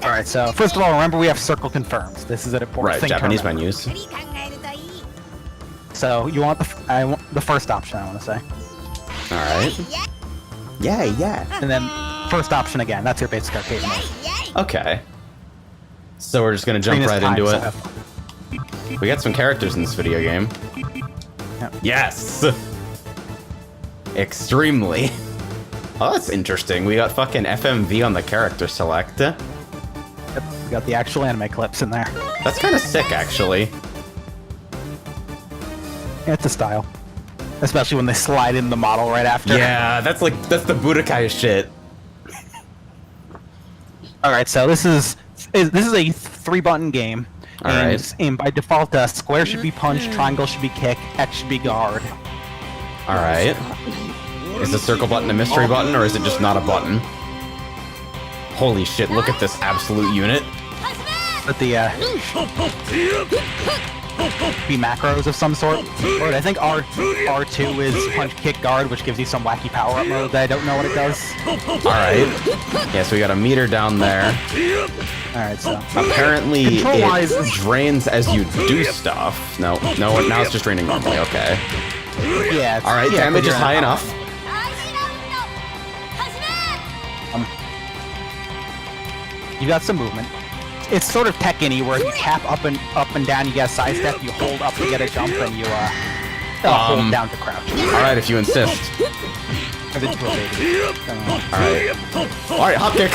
Alright, so first of all, remember we have circle confirms. This is an important thing. Japanese menus. So you want the first option, I want to say. Alright. Yeah. And then first option again. That's your basic arcade mode. Okay. So we're just gonna jump right into it. We got some characters in this video game. Yep. Yes! Extremely. Oh, that's interesting. We got fucking FMV on the character select. Yep, we got the actual anime clips in there. That's kind of sick, actually. It's a style. Especially when they slide in the model right after. Yeah, that's the Budokai shit. Alright, so this is a 3-button game. Alright. And by default, square should be punch, triangle should be kick, X should be guard. Alright. Is the circle button a mystery button, or is it just not a button? Holy shit, look at this absolute unit. But the, be macros of some sort. Or I think R2 is punch, kick, guard, which gives you some wacky power-up mode that I don't know what it does. Alright. Yeah, so we got a meter down there. Alright, so... Apparently, it drains as you do stuff. No, now it's just draining normally, okay. Yeah. Alright, damage is high enough. You got some movement. It's sort of Tekken-y, where if you tap up and down, you get a sidestep, you hold up to get a jump, and you hold down to crouch. Alright, if you insist. Alright, hop kick!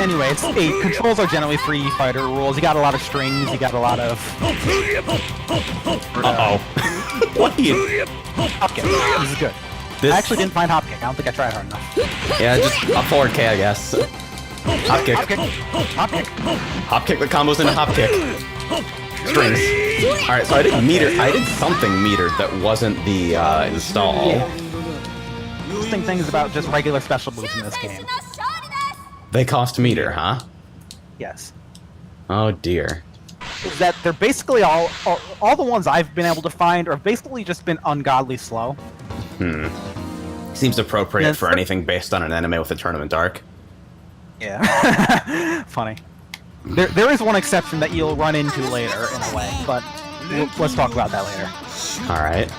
Anyway, controls are generally free fighter rules. You got a lot of strings, you got a lot of... Uh-oh. What are you... Hop kick. This is good. I actually didn't find hop kick. I don't think I tried hard enough. Yeah, just up forward K, I guess. Hop kick. Hop kick. Hop kick. Hop kick the combos into hop kick. Strings. Alright, so I did something metered that wasn't the install. Yeah. Interesting things about just regular special moves in this game. They cost meter, huh? Yes. Oh dear. Is that they're basically all the ones I've been able to find are basically just been ungodly slow. Seems appropriate for anything based on an anime with a tournament arc. Yeah. Funny. There is one exception that you'll run into later, in a way, but let's talk about that later. Alright.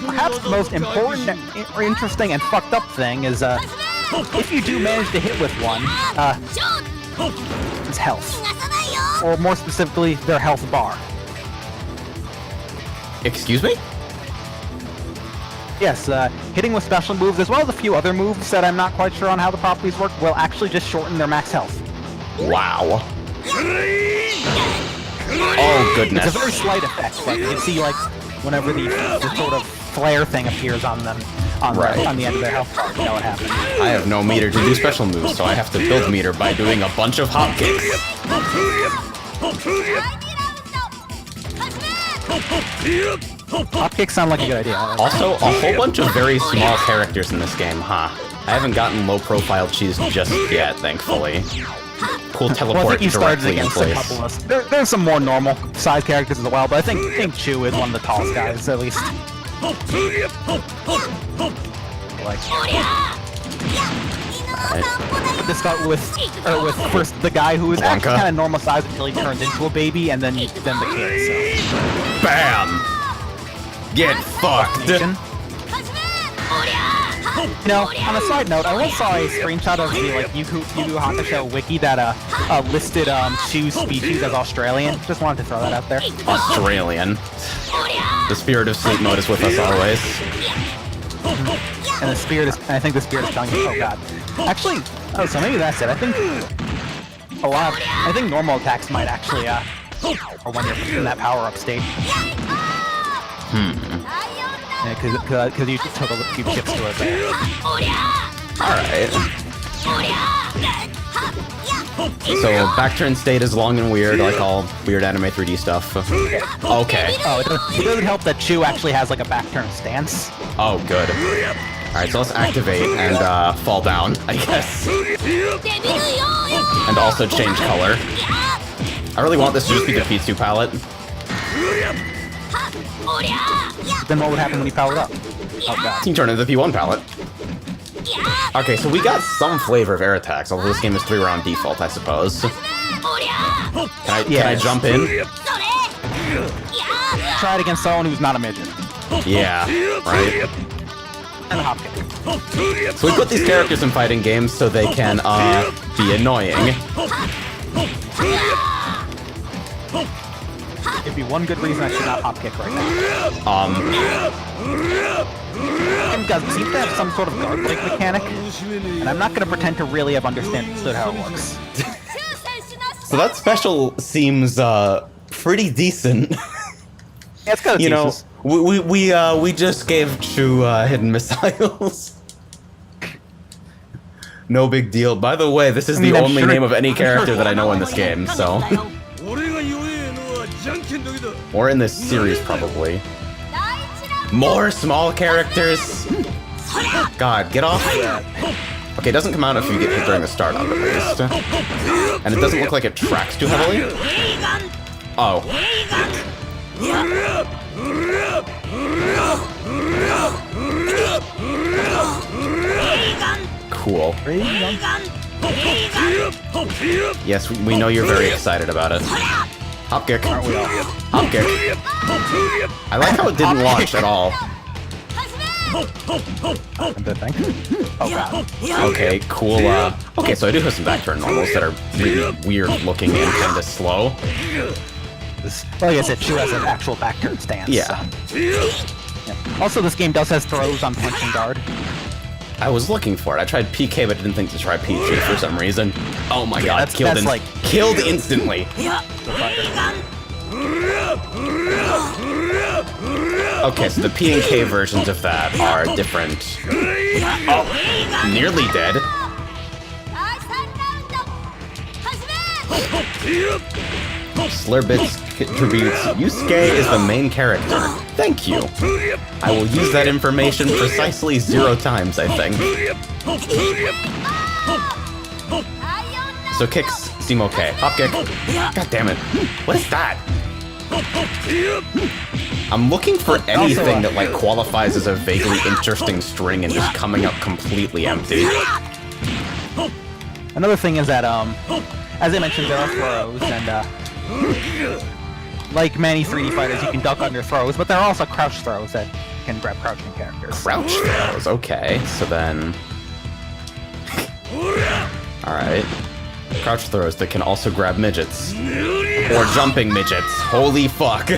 Perhaps the most important, interesting, and fucked up thing is, if you do manage to hit with one, it's health. Or more specifically, their health bar. Excuse me? Yes, hitting with special moves, as well as a few other moves that I'm not quite sure on how the properties work, will actually just shorten their max health. Wow. Oh, goodness. It's a very slight effect, but you can see, like, whenever the sort of flare thing appears on them, on the end of their health bar, you know what happens. I have no meter to do special moves, so I have to build meter by doing a bunch of hop kicks. Hop kicks sound like a good idea. Also, a whole bunch of very small characters in this game, huh? I haven't gotten low-profile cheese just yet, thankfully. Cool teleport directly in place. There's some more normal size characters as well, but I think Chu is one of the tallest guys, at least. To start with first the guy who is actually kind of normal size until he turns into a baby, and then the kid. So. Bam! Get fucked! You know, on a side note, I once saw a screenshot of the Yu Yu Hakusho wiki that listed Chu's species as Australian. Just wanted to throw that out there. Australian. The spirit of sleep mode is with us always. And I think the spirit is telling you, oh god. Actually, so maybe that's it. I think normal attacks might actually, or when you're in that power-up state. Because you took a few chips to it there. Alright. So, back turn state is long and weird, like all weird anime 3D stuff. Okay. Oh, it doesn't help that Chu actually has like a back turn stance. Oh, good. Alright, so let's activate and fall down, I guess. And also change color. I really want this to just be the P2 palette. Then what would happen when you powered up? Oh god. You can turn into the P1 palette. Okay, so we got some flavor of air attacks, although this game is 3-round default, I suppose. Can I jump in? Try it against someone who's not a midget. Yeah, right? And a hop kick. So we put these characters in fighting games so they can, be annoying. It'd be one good reason I should not hop kick right now. And does seem to have some sort of guard break mechanic, and I'm not going to pretend to really have understood how it works. So that special seems, pretty decent. Yeah, it's kind of we just gave Chu hidden missiles. No big deal. By the way, this is the only name of any character that I know in this game, so... Or in this series, probably. More small characters! God, get off that. Okay, it doesn't come out if you get hit during the start of it, at least. And it doesn't look like it tracks too heavily. Oh. Cool. Yes, we know you're very excited about it. Hop kick. Hop kick. I like how it didn't launch at all. Oh god. Okay, cool. Okay, so I do have some back turn normals that are really weird looking and kind of slow. Well, I guess it sure has an actual back turn stance. Yeah. So. Yeah. Also, this game does has throws on punch and guard. I was looking for it. I tried PK, but didn't think to try PG for some reason. Oh my god, that's killed instantly. Okay, so the P and K versions of that are different. Oh, nearly dead. Slurbits contributes, Yusuke is the main character. Thank you. I will use that information precisely 0 times, I think. So kicks seem okay. Hop kick. God damn it. What is that? I'm looking for anything that like qualifies as a vaguely interesting string and just coming up completely empty. Another thing is that, as I mentioned, there are throws, and like many 3D fighters, you can duck under throws, but there are also crouch throws that can grab crouching characters. Crouch throws, okay. So then... Alright. Crouch throws that can also grab midgets. Or jumping midgets. Holy fuck.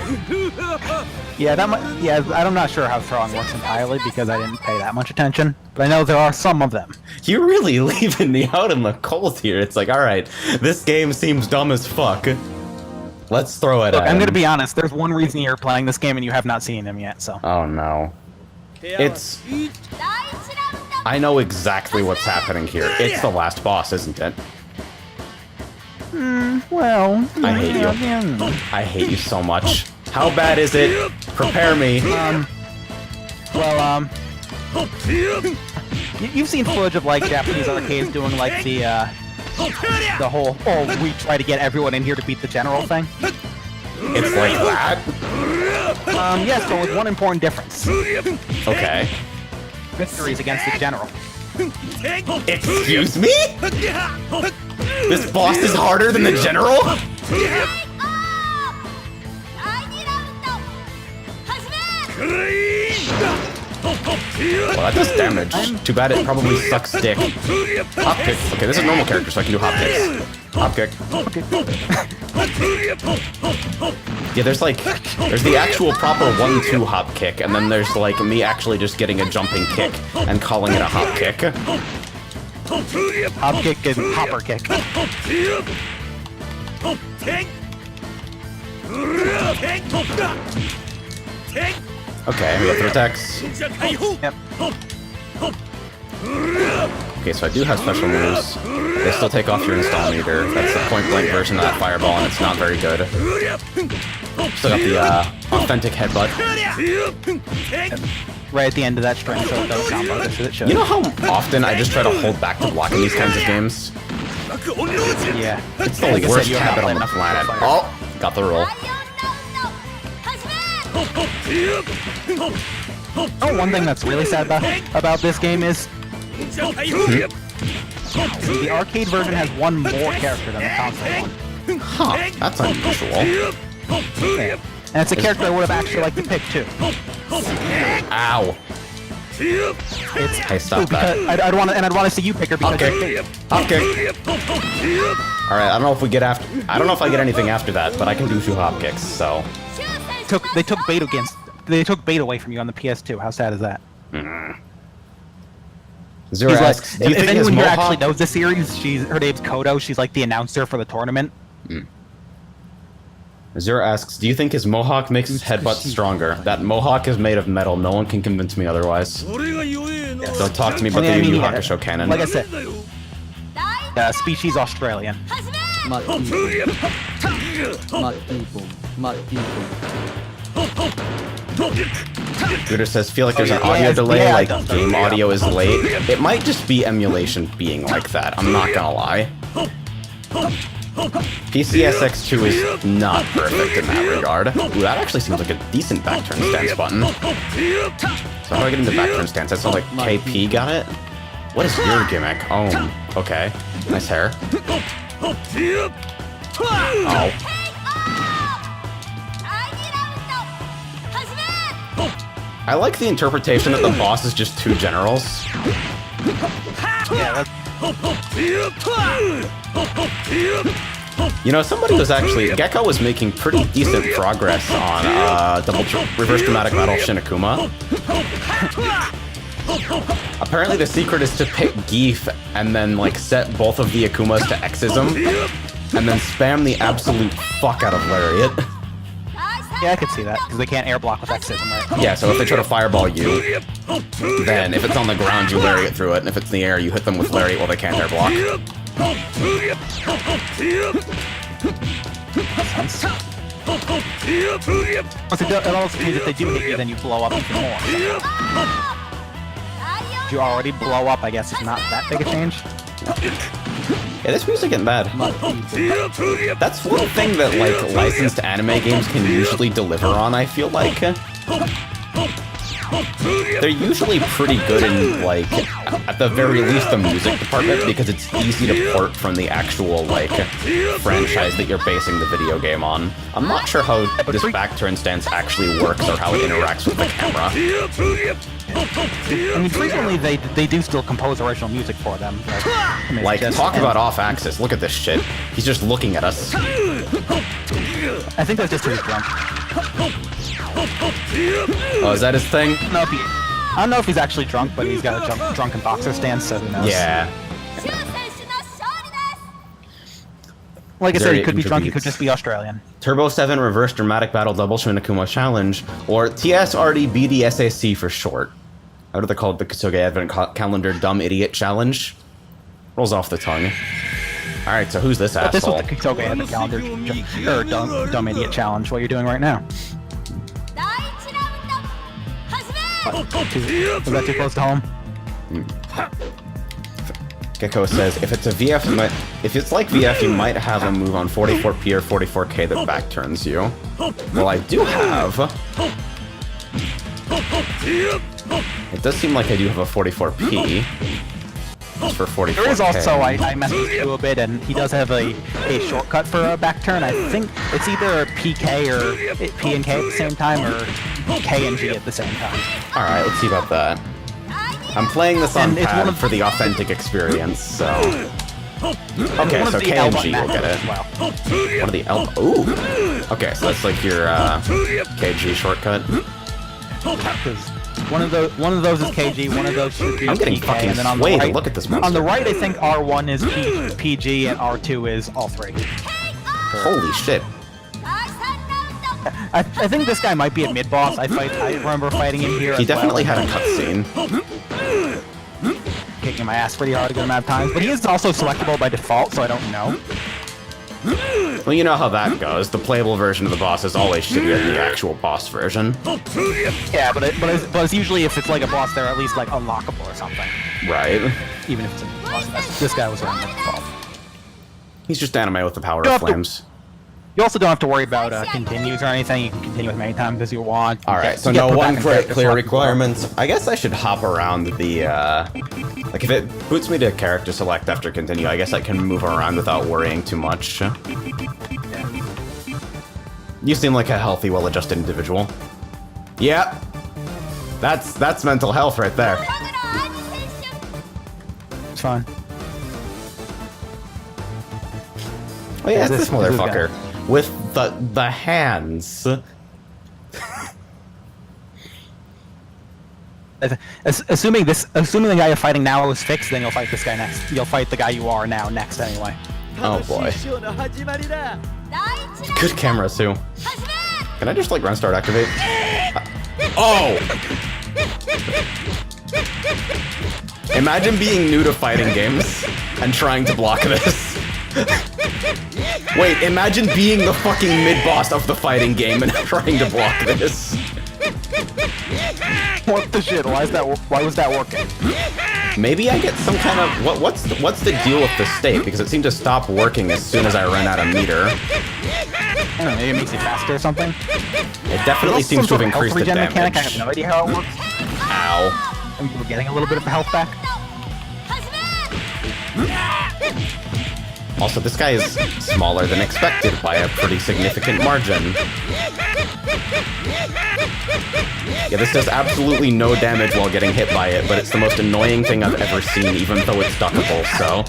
Yeah, I'm not sure how throwing works entirely because I didn't pay that much attention, but I know there are some of them. You're really leaving me out in the cold here. It's like, alright, this game seems dumb as fuck. Let's throw it at him. I'm gonna be honest, there's one reason you're playing this game and you have not seen him yet, so... Oh no. It's... I know exactly what's happening here. It's the last boss, isn't it? Well... I hate you. I hate you so much. How bad is it? Prepare me. You've seen footage of, like, Japanese arcades doing, like, the whole, oh, we try to get everyone in here to beat the general thing? It's like that? Yes, but with one important difference. Okay. Victories against the general. Excuse me? This boss is harder than the general? Well, that does damage. Too bad it probably sucks dick. Hop kick. Okay, this is normal character, so I can do hop kicks. Hop kick. Yeah, there's the actual proper 1-2 hop kick, and then there's like me actually just getting a jumping kick and calling it a hop kick. Hop kick and hopper kick. Okay, we have 3 attacks. Yep. Okay, so I do have special moves. They still take off your install meter. That's the point-blank version of that fireball, and it's not very good. Still got the authentic headbutt. Right at the end of that string, so it does combo just as it should. You know how often I just try to hold back to block in these kinds of games? Yeah. It's the worst habit on the planet. Oh, got the roll. Oh, one thing that's really sad about this game is See, the arcade version has one more character than the console one. Huh, that's unusual. Yeah. And it's a character I would have actually liked to pick too. Ow. It's Hey, stop that. I'd want to see you pick her because Okay. Okay. All right. I don't know if we get after. I don't know if I get anything after that, but I can do 2 hop kicks. So. They took bait away from you on the PS2. How sad is that? Zero He's asks, like, do you if think his anyone here mohawk... actually knows the series, her name's Kodo. She's like the announcer for the tournament. Zero asks, do you think his mohawk makes his headbutt stronger? That mohawk is made of metal. No one can convince me otherwise. Don't talk to me about the Yu Yu Hakusho canon. Like I said, species Australian. Gooder says, feel like there's an audio delay, like game audio is late. It might just be emulation being like that, I'm not gonna lie. PCSX2 is not perfect in that regard. Ooh, that actually seems like a decent back turn stance button. So how do I get into back turn stance? That sounds like KP got it? What is your gimmick? Oh, okay. Nice hair. Oh. I like the interpretation that the boss is just 2 generals. Yeah, You know, somebody was actually... Gecko was making pretty decent progress on reverse dramatic battle Shinakuma. Apparently the secret is to pick Geef and then, like, set both of the Akumas to Xism, and then spam the absolute fuck out of Lariat. yeah, I could see that because they can't air block with Xism, right? Yeah, so if they try to fireball you, then if it's on the ground, you Lariat through it, and if it's in the air, you hit them with Lariat while they can't air block. It also means if they do hit you, then you blow up even more. If you already blow up, I guess it's not that big a change. Yeah, this music isn't bad. That's one thing that, like, licensed anime games can usually deliver on, I feel like. They're usually pretty good in, like, at the very least the music department, because it's easy to port from the actual, like, franchise that you're basing the video game on. I'm not sure how this back turn stance actually works or how it interacts with the camera. I mean, frequently they do still compose original music for them. Like, talk about off-axis. Look at this shit. He's just looking at us. I think that's just his drunk. Oh, is that his thing? I don't know if he's actually drunk, but he's got a drunken boxer stance, so who knows? Yeah. Like I said, he could be drunk, he could just be Australian. Turbo 7 Reverse Dramatic Battle Double Shinakuma Challenge, or TSRDBDSAC for short. What are they called? The KUSOGE Advent Calendar Dumb Idiot Challenge? Rolls off the tongue. Alright, so who's this asshole? This was the KUSOGE Advent Calendar Dumb Idiot Challenge, what you're doing right now. Was that too close to home? Gecko says, if it's a VF, if it's like VF, you might have a move on 44p or 44k that back turns you. Well, I do have. It does seem like I do have a 44p. It's for 44k. There is also, I messed with you a bit, and he does have a shortcut for a back turn. I think it's either PK or P and K at the same time, or K and G at the same time. Alright, let's see about that. I'm playing this on pad for the authentic experience, so... Okay, so K and G will get it. One of the L... Ooh! Okay, so that's like your KG shortcut. Because one of those is KG, one of those should be I'm getting PK, fucking and then on swayed. the right, Look at this monster. On the right, I think R1 is PG and R2 is all 3. Holy shit. I think this guy might be a mid-boss. I remember fighting him here. He definitely had a cutscene. Kicking my ass pretty hard a good amount of times, but he is also selectable by default, so I don't know. Well, you know how that goes. The playable version of the boss is always shittier than the actual boss version. Yeah, but it's usually, if it's like a boss, they're at least like unlockable or something. Right. Even if it's a boss. This guy was around by default. He's just anime with the power of flames. You also don't have to worry about continues or anything. You can continue as many times as you want. Alright, so no one clear requirements. I guess I should hop around the, like if it boots me to character select after continue, I guess I can move around without worrying too much. You seem like a healthy, well-adjusted individual. Yep. That's mental health right there. It's fine. Oh yeah, it's this motherfucker. With the hands. Assuming the guy you're fighting now is fixed, then you'll fight this guy next. You'll fight the guy you are now next anyway. Oh boy. Good camera too. Can I just like run start activate? Oh! Imagine being new to fighting games and trying to block this. Wait, imagine being the fucking mid-boss of the fighting game and trying to block this. What the shit? Why was that working? Maybe I get some kind of what's the deal with the state? Because it seemed to stop working as soon as I ran out of meter. I don't know, maybe it makes it faster or something. It definitely seems to have increased the damage. Mechanic. I have no idea how it works. Ow. And we're getting a little bit of health back. Also, this guy is smaller than expected by a pretty significant margin. Yeah, this does absolutely no damage while getting hit by it, but it's the most annoying thing I've ever seen, even though it's duckable, so...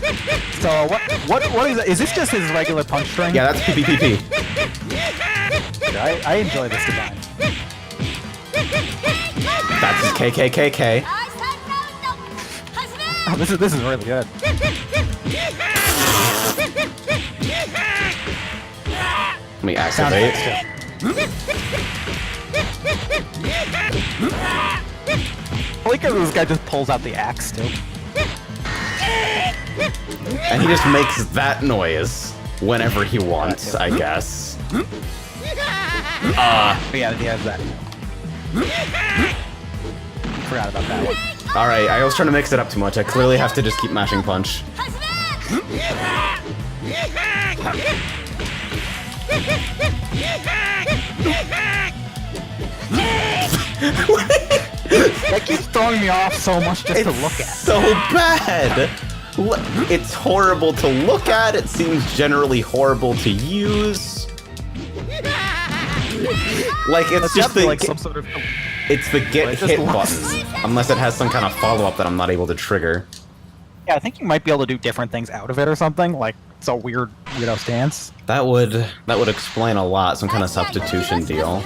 So, what is it? Is this just his regular punch string? Yeah, that's PPPP. I enjoy this design. That's his KKKK. Oh, this is really good. Let me activate. I like how this guy just pulls out the axe too. And he just makes that noise whenever he wants, I guess. Yeah, he has that. Forgot about that one. Alright, I was trying to mix it up too much. I clearly have to just keep mashing punch. That keeps throwing me off so much just to look at. So bad! It's horrible to look at, it seems generally horrible to use. Like, it's just the... like some sort of... It's the get hit button, unless it has some kind of follow-up that I'm not able to trigger. Yeah, I think you might be able to do different things out of it or something. Like, it's a weird, stance. That would explain a lot, some kind of substitution deal.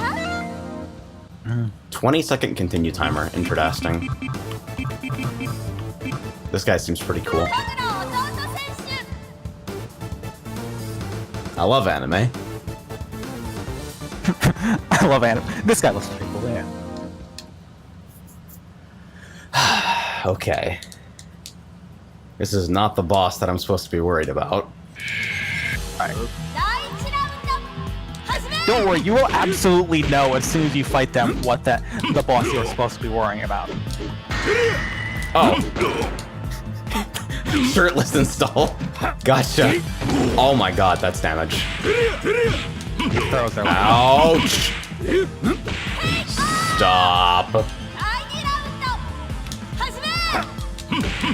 20-second continue timer, interesting. This guy seems pretty cool. I love anime. I love anime. This guy looks pretty cool, yeah. Okay. This is not the boss that I'm supposed to be worried about. Alright. Don't worry, you will absolutely know as soon as you fight them what the boss you're supposed to be worrying about. Oh. Shirtless install. Gotcha. Oh my god, that's damage. Ouch. Stop.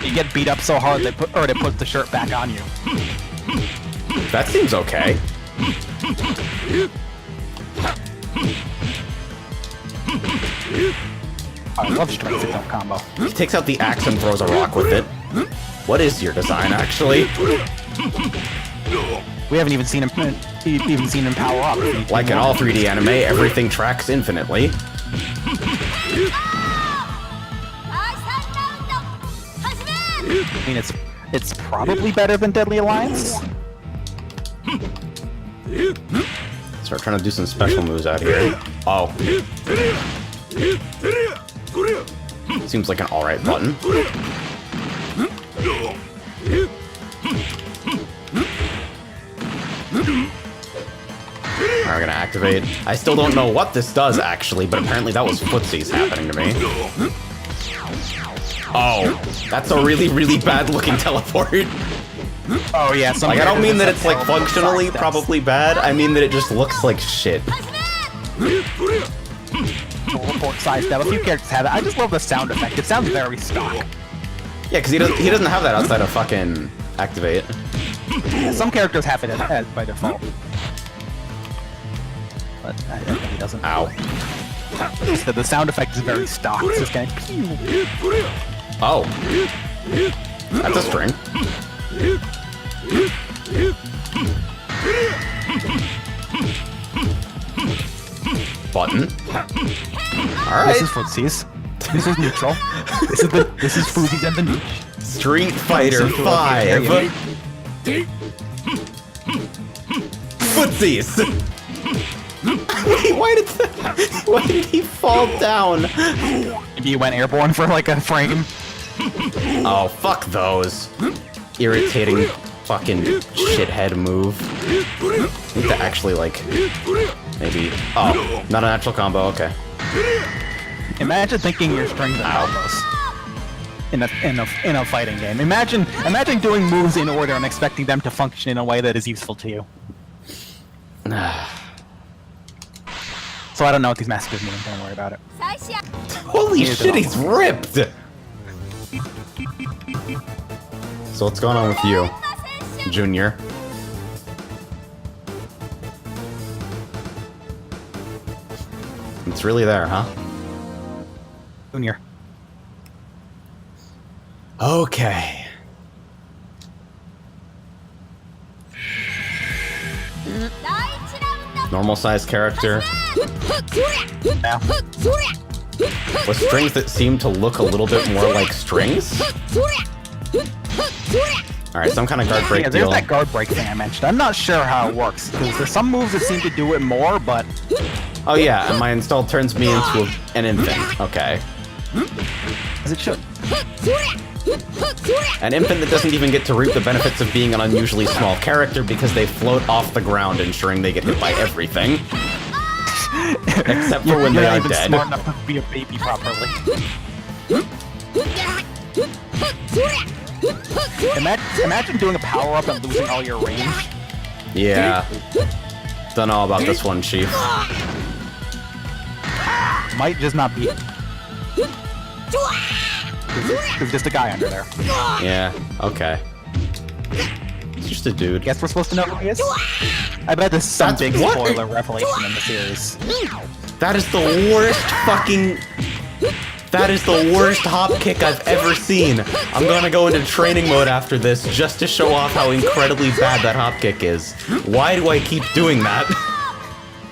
You get beat up so hard they put the shirt back on you. That seems okay. I love strike sit down combo. He takes out the axe and throws a rock with it. What is your design, actually? We haven't even seen him power up. Like in all 3D anime, everything tracks infinitely. I mean, it's probably better than Deadly Alliance. Start trying to do some special moves out here. Oh. Seems like an alright button. Alright, we're gonna activate. I still don't know what this does, actually, but apparently that was footsies happening to me. Oh, that's a really, really bad looking teleport. Oh yeah, some Like, I don't characters mean that have it's, like, terrible functionally sidesteps. probably bad, I mean that it just looks like shit. Report sidestep. A few characters have it. I just love the sound effect. It sounds very stock. Yeah, because he doesn't have that outside of fucking Activate. Some characters have it by default. But I think he doesn't. Ow. So the sound effect is very stock. It's just kind of pew. Oh. That's a string. Button. Alright. This is footsies. This is neutral. This is footsies and the niche. Street Fighter 5. Footsies. Wait, why did he fall down? Maybe you went airborne for like a frame. Oh, fuck those. Irritating fucking shithead move. I need to actually, like, maybe... Oh, not a natural combo, okay. Imagine thinking your strings are combos in a fighting game. Imagine doing moves in order and expecting them to function in a way that is useful to you. So I don't know what these messages mean. Don't worry about it. Holy shit, he's ripped! So what's going on with you, Junior? It's really there, huh? Junior. Okay. Normal size character. Now. With strings that seem to look a little bit more like strings? Alright, some kind of guard break Yeah, there's deal. that guard break thing I mentioned. I'm not sure how it works, because there's some moves that seem to do it more, but... Oh yeah, and my install turns me into an infant. Okay. As it should. An infant that doesn't even get to reap the benefits of being an unusually small character because they float off the ground, ensuring they get hit by everything. Except for when they You're are not even dead. smart enough to be a baby properly. Imagine doing a power-up and losing all your range. Yeah. Don't know about this one, Chief. Might just not be. There's just a guy under there. Yeah, okay. It's just a dude. Guess we're supposed to know who he is? I bet this is some That's- big what? spoiler revelation in the series. That is the worst fucking... That is the worst hop kick I've ever seen. I'm gonna go into training mode after this just to show off how incredibly bad that hop kick is. Why do I keep doing that?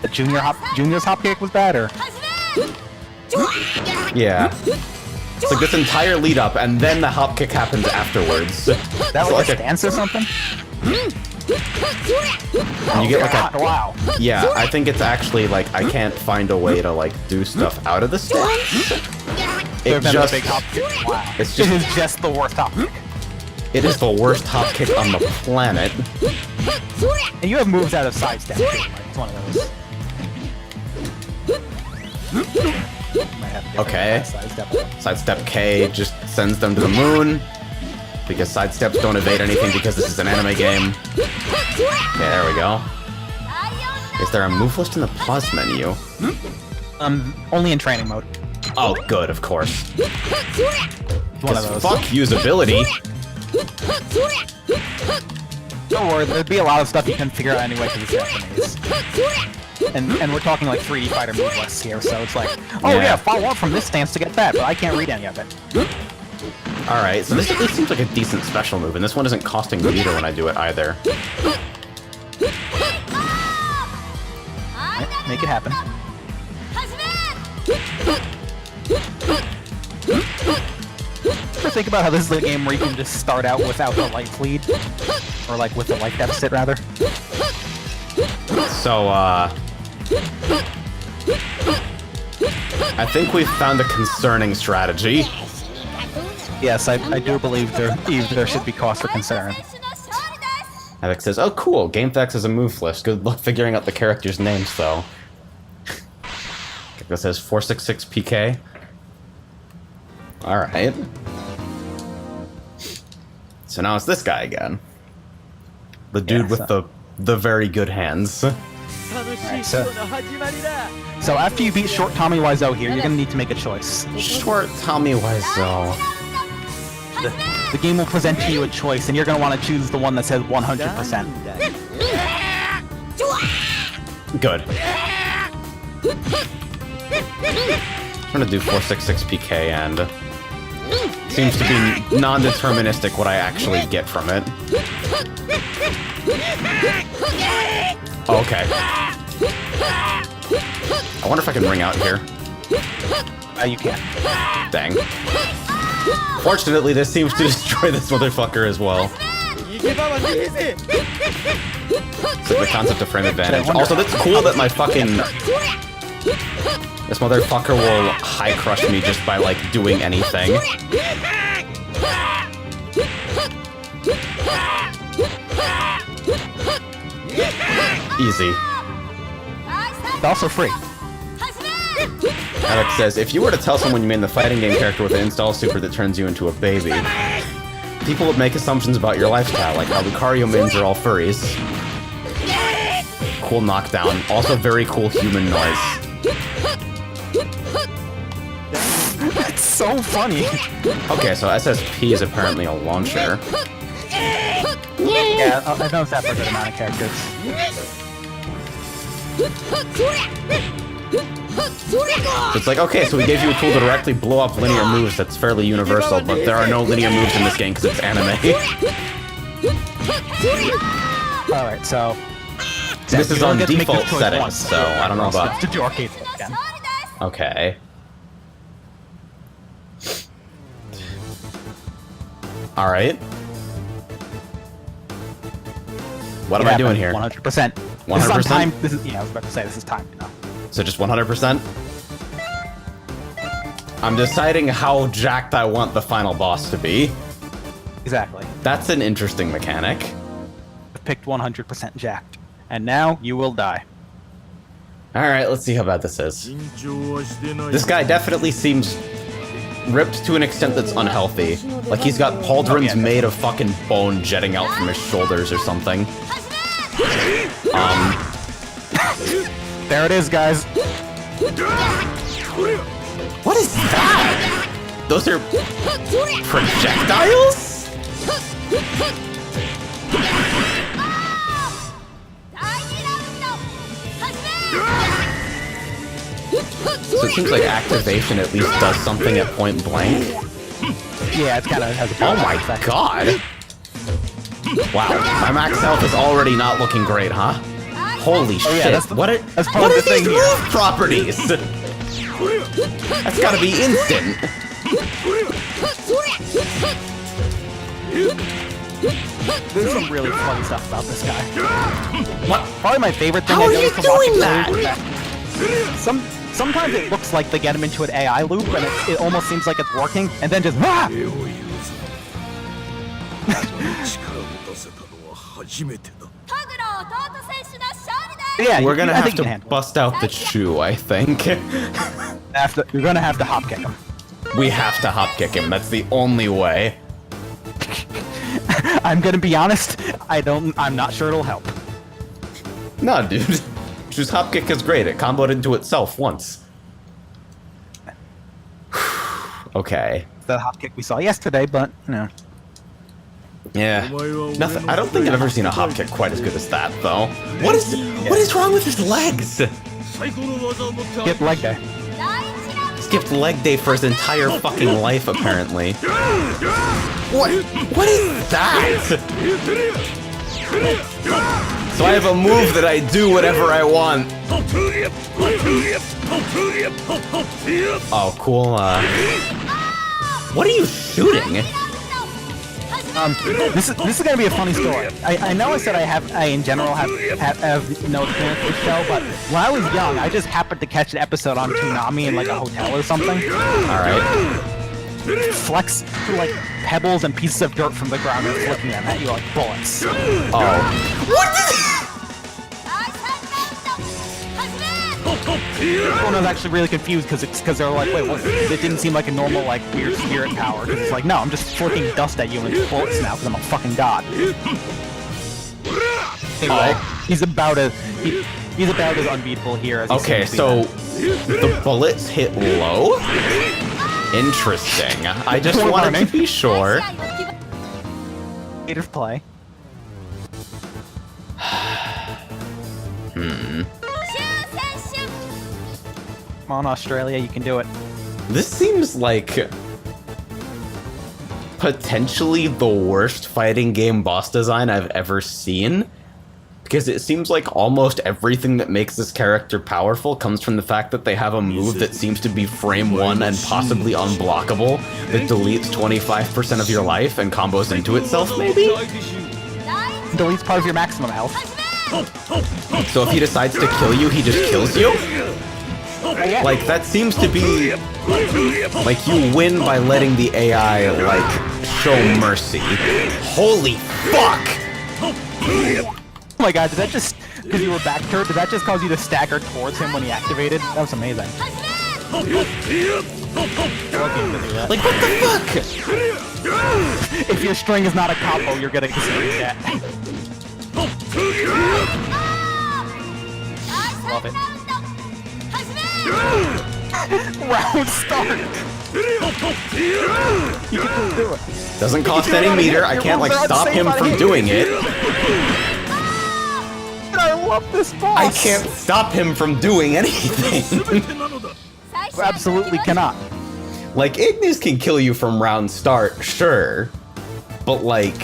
The Junior's hop kick was better. Yeah. It's like this entire lead up, and then the hop kick happens afterwards. That was like a stance or something? And you get like a... Wow. Yeah, I think it's actually like I can't find a way to like do stuff out of the stance. It There's just... a big hop kick. Wow. It's just... It is just the worst hop kick. It is the worst hop kick on the planet. And you have moves out of sidestep too, right? It's one of those. Might have to Okay. sidestep. Sidestep K just sends them to the moon. Because sidesteps don't evade anything because this is an anime game. Okay, there we go. Is there a move list in the plus menu? Only in training mode. Oh, good, of course. It's one of Because those. fuck usability. Don't worry, there'd be a lot of stuff you can figure out anyway because it's Japanese. And we're talking like 3D fighter move lists here, so it's like, oh Yeah. yeah, follow up from this stance to get that, but I can't read any of it. Alright, so this at least seems like a decent special move, and this one isn't costing meter when I do it either. Right, make it happen. Ever think about how this is a game where you can just start out without the life lead? Or like with the life deficit, rather? So, I think we've found a concerning strategy. Yes, I do believe there should be cause for concern. Epic says, oh cool, GameFAQs has a move list. Good luck figuring out the characters' names, though. That says 466 PK. Alright. So now it's this guy again. The dude with the very good hands. Alright, so after you beat Short Tommy Wiseau here, you're gonna need to make a choice. Short Tommy Wiseau. The game will present to you a choice, and you're gonna want to choose the one that says 100%. Good. I'm gonna do 466 PK, and seems to be non-deterministic what I actually get from it. Okay. I wonder if I can ring out here. You can't. Dang. Fortunately, this seems to destroy this motherfucker as well. It's like the concept of frame advantage. Also, that's cool that my fucking... This motherfucker will high crush me just by, like, doing anything. Easy. It's also free. Alex says, if you were to tell someone you made the fighting game character with an install super that turns you into a baby, people would make assumptions about your lifestyle, like how Lucario mains are all furries. Cool knockdown. Also very cool human noise. It's so funny. Okay, so SSP is apparently a launcher. Yeah, I've noticed that for a good amount of characters. So it's like, okay, so we gave you a tool to directly blow up linear moves that's fairly universal, but there are no linear moves in this game because it's anime. Alright, so... This is on default settings, so I don't know about... To do arcade again. Okay. Alright. What am I doing here? 100%. 100%? This is on time. Yeah, I was about to say, this is time, you know. So just 100%? I'm deciding how jacked I want the final boss to be. Exactly. That's an interesting mechanic. I've picked 100% jacked. And now, you will die. Alright, let's see how bad this is. This guy definitely seems ripped to an extent that's unhealthy. Like he's got pauldrons made of fucking bone jetting out from his shoulders or something. There it is, guys. What is that? Those are projectiles? So it seems like activation at least does something at point blank. Yeah, it kind of has a Oh my god! Wow, my max health is already not looking great, huh? Holy shit, what are these move properties? That's gotta be instant. There's some really funny stuff about this guy. What? Probably my favorite thing. How are you doing that? Sometimes it looks like they get him into an AI loop, and it almost seems like it's working, and then just ah! Yeah, we're gonna have to bust out the chew, I think. You're gonna have to hop kick him. We have to hop kick him. That's the only way. I'm gonna be honest. I'm not sure it'll help. No, dude. Just hop kick is great. It comboed into itself once. Okay. The hop kick we saw yesterday, but you know. Yeah. Nothing. I don't think I've ever seen a hop kick quite as good as that, though. What is wrong with his legs? Skip leg day. Skipped leg day for his entire fucking life, apparently. What is that? So I have a move that I do whatever I want. Oh, cool. What are you shooting? This is gonna be a funny story. I know I said I in general have no experience with the show, but when I was young, I just happened to catch an episode on Toonami in like a hotel or something. All right. Flex like pebbles and pieces of dirt from the ground and flicking them at you like bullets. Oh. What did Everyone was actually really confused because they were like, wait, what? It didn't seem like a normal like weird spirit power. Because it's like, no, I'm just flicking dust at you and bullets now because I'm a fucking god. He's about as he's about as unbeatable here as he Okay, seems to so the bullets hit low? Interesting. I just We're wanted learning. to be sure. Creative play. Come on, Australia, you can do it. This seems like potentially the worst fighting game boss design I've ever seen. Because it seems like almost everything that makes this character powerful comes from the fact that they have a move that seems to be frame 1 and possibly unblockable that deletes 25% of your life and combos into itself, maybe? Deletes part of your maximum health. So if he decides to kill you, he just kills you? Like, that seems to be... Like, you win by letting the AI, like, show mercy. Holy fuck! Oh my god, did that just, because you were back turned, did that just cause you to stagger towards him when he activated? That was amazing. Like, what the fuck? If your string is not a combo, you're getting considered dead. Love it. Round start! You can just do it. Doesn't cost any meter, I can't, like, stop him from doing it. I love this boss! I can't stop him from doing anything. Absolutely cannot. Like, Ignis can kill you from round start, sure. But, like...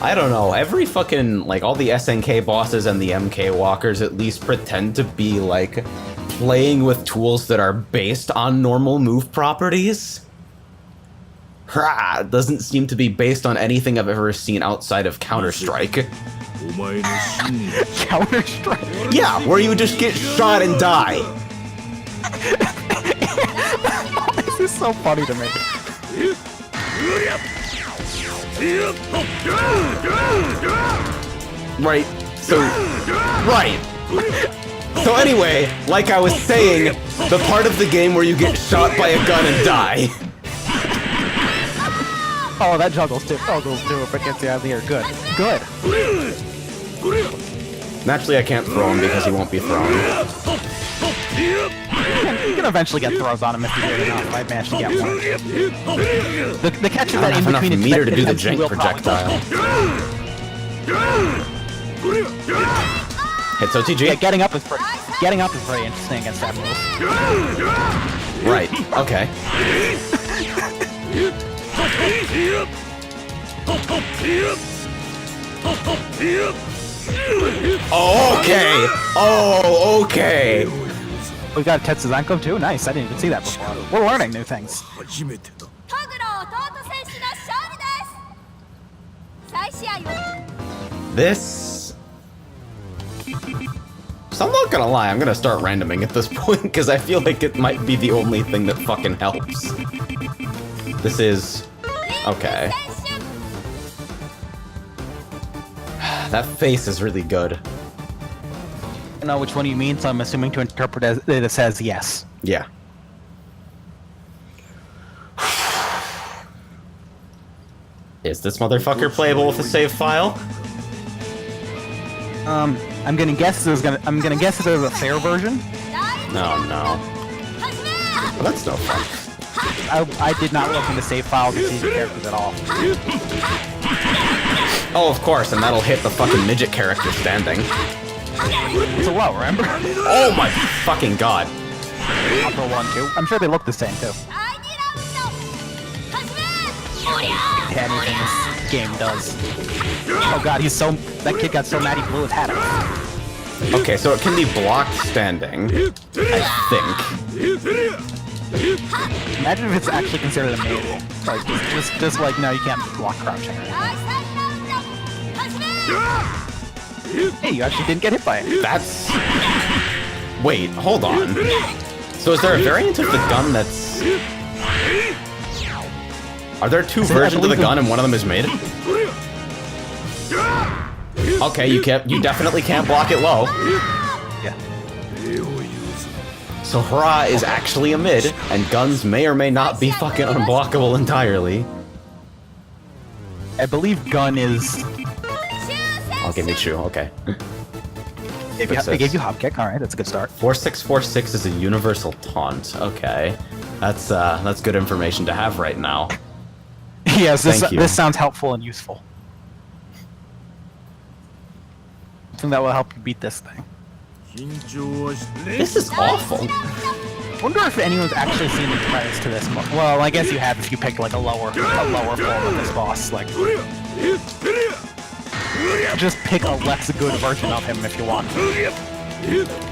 I don't know, every fucking, like, all the SNK bosses and the MK walkers at least pretend to be, like, playing with tools that are based on normal move properties. It doesn't seem to be based on anything I've ever seen outside of Counter-Strike. Counter-Strike? Yeah, where you just get shot and die. This is so funny to me. Right, so... Right. So anyway, like I was saying, the part of the game where you get shot by a gun and die. Oh, that juggles too. If it gets you out of here. Good. Good. Naturally, I can't throw him because he won't be thrown. You can eventually get throws on him if you get enough. I managed to get one. The catch is that in between enough meter to do the attempts, he jank will probably projectile. Hits OTG? Yeah, getting up is very interesting against that move. Right, okay. Oh, okay! Oh, okay! We've got a Tetsuzanko too? Nice, I didn't even see that before. We're learning new things. This... So I'm not gonna lie, I'm gonna start randoming at this point, because I feel like it might be the only thing that fucking helps. This is... Okay. That face is really good. I know which one you mean, so I'm assuming to interpret it as yes. Yeah. Is this motherfucker playable with a save file? I'm gonna guess there's a fair version. No, no. Well, that's no fun. I did not look into save files to see the characters at all. Oh, of course, and that'll hit the fucking midget character standing. It's a low, remember? Oh my fucking god. Upper 1, 2. I'm sure they look the same too. Anything this game does. Oh god, that kid got so mad he blew his hat off. Okay, so it can be blocked standing, I think. Imagine if it's actually considered a move. Like, just like, no, you can't block crouching. Hey, you actually didn't get hit by it. That's... Wait, hold on. So is there a variant of the gun that's... Are there two versions of the gun and one of them is mid? Okay, you definitely can't block it low. Yeah. So Hra is actually a mid, and guns may or may not be fucking unblockable entirely. I believe gun is I'll give me Chu, okay. They gave you hop kick, alright, that's a good start. 4646 is a universal taunt, okay. That's good information to have right now. Yes, this sounds helpful and useful. Something that will help you beat this thing. This is awful. I wonder if anyone's actually seen the credits to this. Well, I guess you have if you picked like a lower form of this boss. Like, just pick a less good version of him if you want. I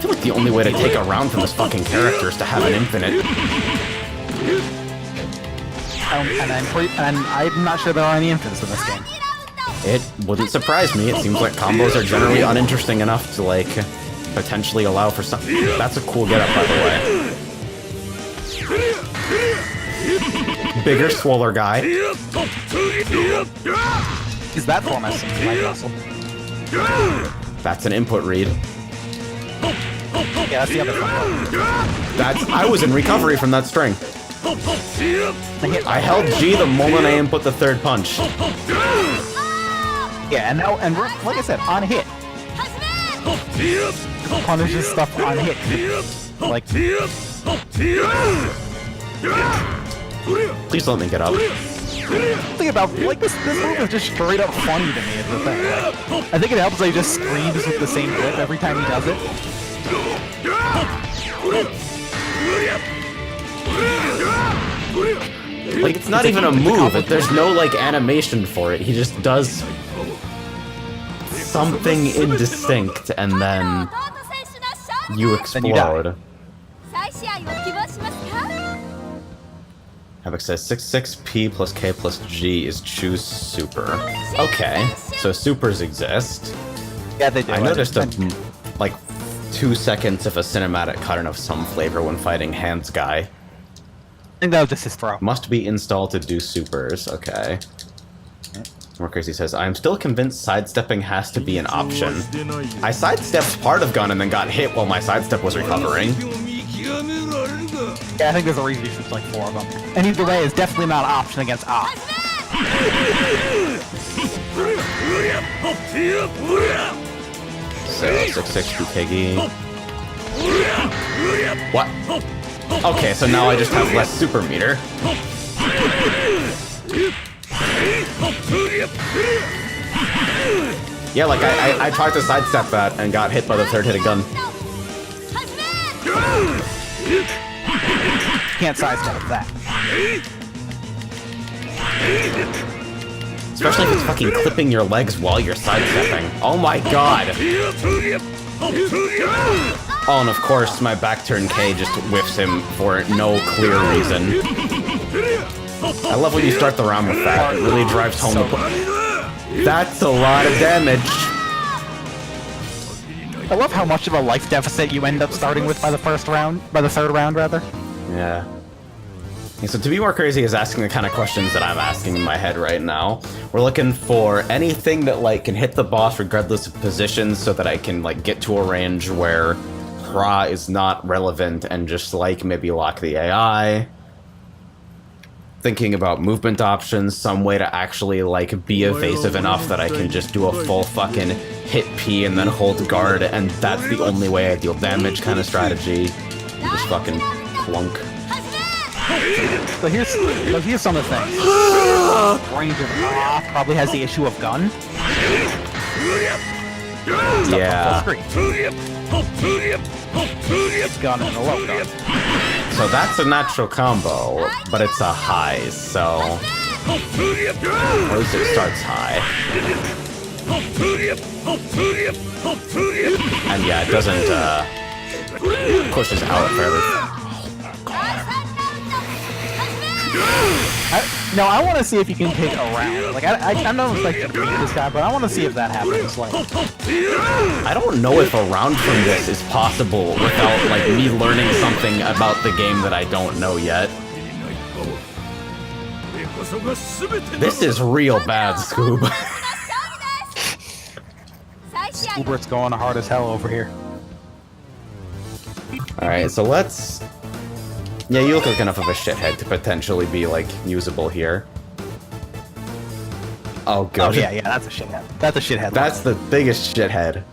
feel like the only way to take a round from this fucking character is to have an infinite. And I'm not sure there are any infinites in this game. It wouldn't surprise me. It seems like combos are generally uninteresting enough to, like, potentially allow for something. That's a cool getup, by the way. Bigger, swoller guy. Is that form has some light muscle? That's an input read. Yeah, that's the other one. I was in recovery from that string. I held G the moment I input the third punch. Yeah, and like I said, on hit. Punishes stuff on hit. Like, please let me get up. think about like this move is just straight up funny to me. Is the thing. Like, I think it helps that he just screams with the same clip every time he does it. Like, it's not even a move. There's no, like, animation for it. He just does something indistinct, and then you explode. Havoc says 66P plus K plus G is choose super. Okay, so supers exist. Yeah, they do. I noticed like 2 seconds of a cinematic cut of some flavor when fighting Hans Guy. I think that was just his throw. Must be installed to do supers. Okay. More Crazy says, I'm still convinced sidestepping has to be an option. I sidestepped part of gun and then got hit while my sidestep was recovering. Yeah, I think there's a reason you should like 4 of them. And either way, it's definitely not an option against op. So, 6-6 Bukegi. What? Okay, so now I just have less super meter. Yeah, like I tried to sidestep that and got hit by the third hit of gun. Can't sidestep that. Especially if it's fucking clipping your legs while you're sidestepping. Oh my god! Oh, and of course, my back turn K just whiffs him for no clear reason. I love when you start the round with that. It really drives home the point. That's a lot of damage. I love how much of a life deficit you end up starting with by the third round, rather. Yeah. So to be more crazy is asking the kind of questions that I'm asking in my head right now. We're looking for anything that like can hit the boss regardless of position so that I can like get to a range where Hra is not relevant and just like maybe lock the AI. Thinking about movement options, some way to actually like be evasive enough that I can just do a full fucking hit P and then hold guard and that's the only way I deal damage kind of strategy. You just fucking plunk. So here's some of the things. Range of Hra probably has the issue of gun. Yeah. Gun and a low gun. So that's a natural combo, but it's a high, so... Or at least it starts high. And yeah, it doesn't, pushes out fairly... I want to see if you can take a round. Like, I'm not expecting to beat this guy, but I want to see if that happens. Like, I don't know if a round from this is possible without, like, me learning something about the game that I don't know yet. This is real bad, Scoob. Scoobert's going hard as hell over here. Alright, so let's... Yeah, you look like enough of a shithead to potentially be, like, usable here. Oh Oh god. yeah, that's a shithead. That's a shithead. That's the biggest shithead.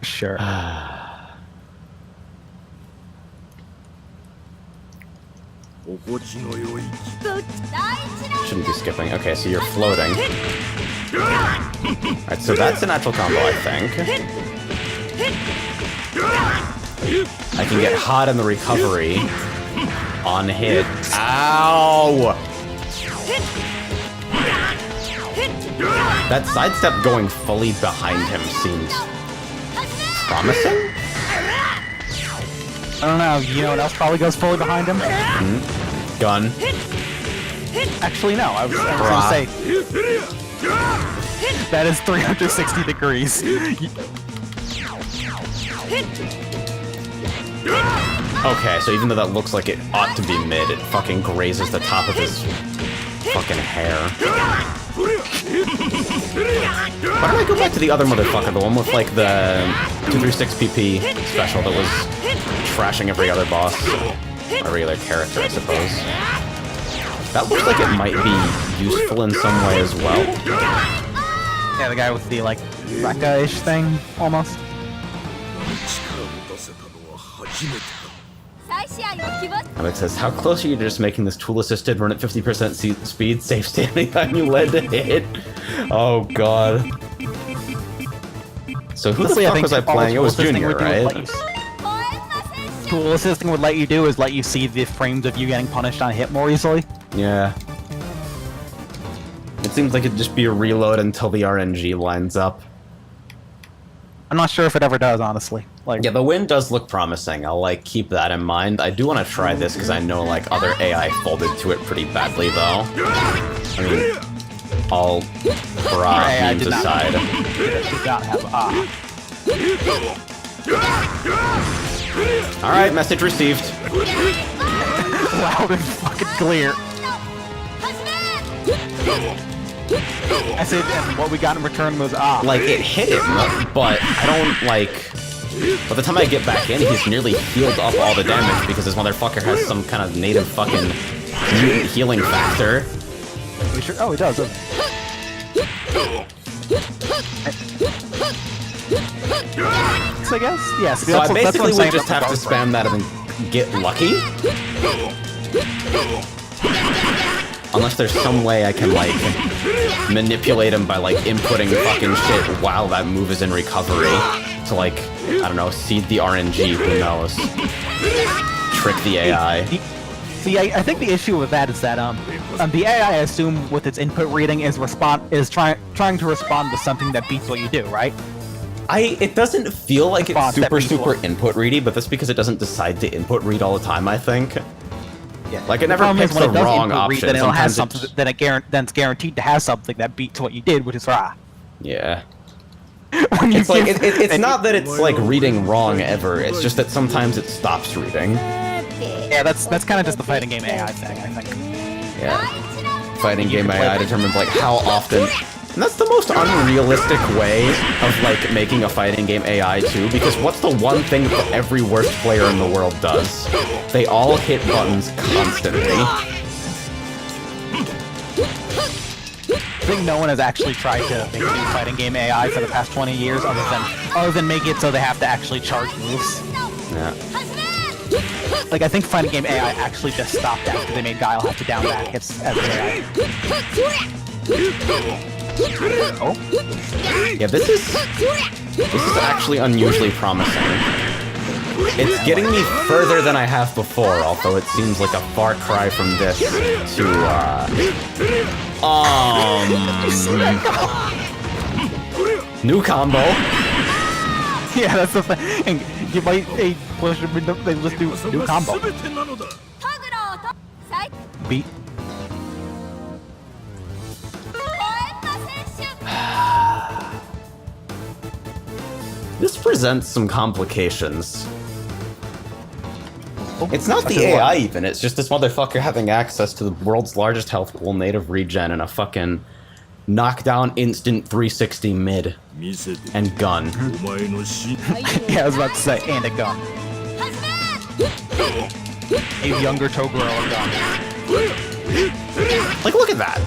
sure. Shouldn't be skipping. Okay, so you're floating. Alright, so that's a natural combo, I think. I can get hot in the recovery. On hit. Ow! That sidestep going fully behind him seems promising? I don't know. You know what else probably goes fully behind him? Gun. Actually, no. I was gonna say that is 360 degrees. Okay, so even though that looks like it ought to be mid, it fucking grazes the top of his fucking hair. Why don't I go back to the other motherfucker, the one with like the 236 PP special that was trashing every other boss, or regular character, I suppose. That looks like it might be useful in some way as well. Yeah, the guy with the like Raka-ish thing, almost. And it says, how close are you to just making this tool-assisted run at 50% speed, safe standing time you led to hit? Oh god. So who the fuck was I playing? It was Junior, right? Tool assisting would let you do is let you see the frames of you getting punished on hit more easily. Yeah. It seems like it'd just be a reload until the RNG lines up. I'm not sure if it ever does, honestly. Like, yeah, the win does look promising. I'll, like, keep that in mind. I do want to try this, because I know, like, other AI folded to it pretty badly, though. I mean, all memes aside. Did not have Alright, message received. Loud and fucking clear. I said, and what we got in return was Like, it hit him, but I don't, like... By the time I get back in, he's nearly healed up all the damage because this motherfucker has some kind of native fucking mutant healing factor. Sure? Oh, he does. So I guess, yes. So I basically would just have to spam that and get lucky. Unless there's some way I can, like, manipulate him by, like, inputting fucking shit while that move is in recovery. To, like, I don't know, seed the RNG, who knows. Trick the AI. See, I think the issue with that is that, the AI, I assume, with its input reading, is trying to respond to something that beats what you do, right? It doesn't feel like it's super input ready, but that's because it doesn't decide to input read all the time, I think. Yeah. Like, it never picks the wrong option. Then it'll have something then it's guaranteed to have something that beats what you did, which is Ra. Yeah. It's like it's not that it's like reading wrong ever. It's just that sometimes it stops reading. Yeah, that's kind of just the fighting game AI thing, I think. Yeah. Fighting game AI determines like how often. And that's the most unrealistic way of, like, making a fighting game AI, too, because what's the one thing that every worst player in the world does? They all hit buttons constantly. I think no one has actually tried to make a fighting game AI for the past 20 years, other than make it so they have to actually charge moves. Yeah. Like, I think fighting game AI actually just stopped after they made Guile have to down back as AI. Oh? Yeah, this is actually unusually promising. It's getting me further than I have before, although it seems like a far cry from this to, new combo. Yeah, that's the thing. You might push they just do new combo. Beat. This presents some complications. It's not the AI even, it's just this motherfucker having access to the world's largest health pool, native regen, and a fucking knockdown instant 360 mid. And gun. Yeah, I was about to say, and a gun. A younger Toguro gun. Like, look at that.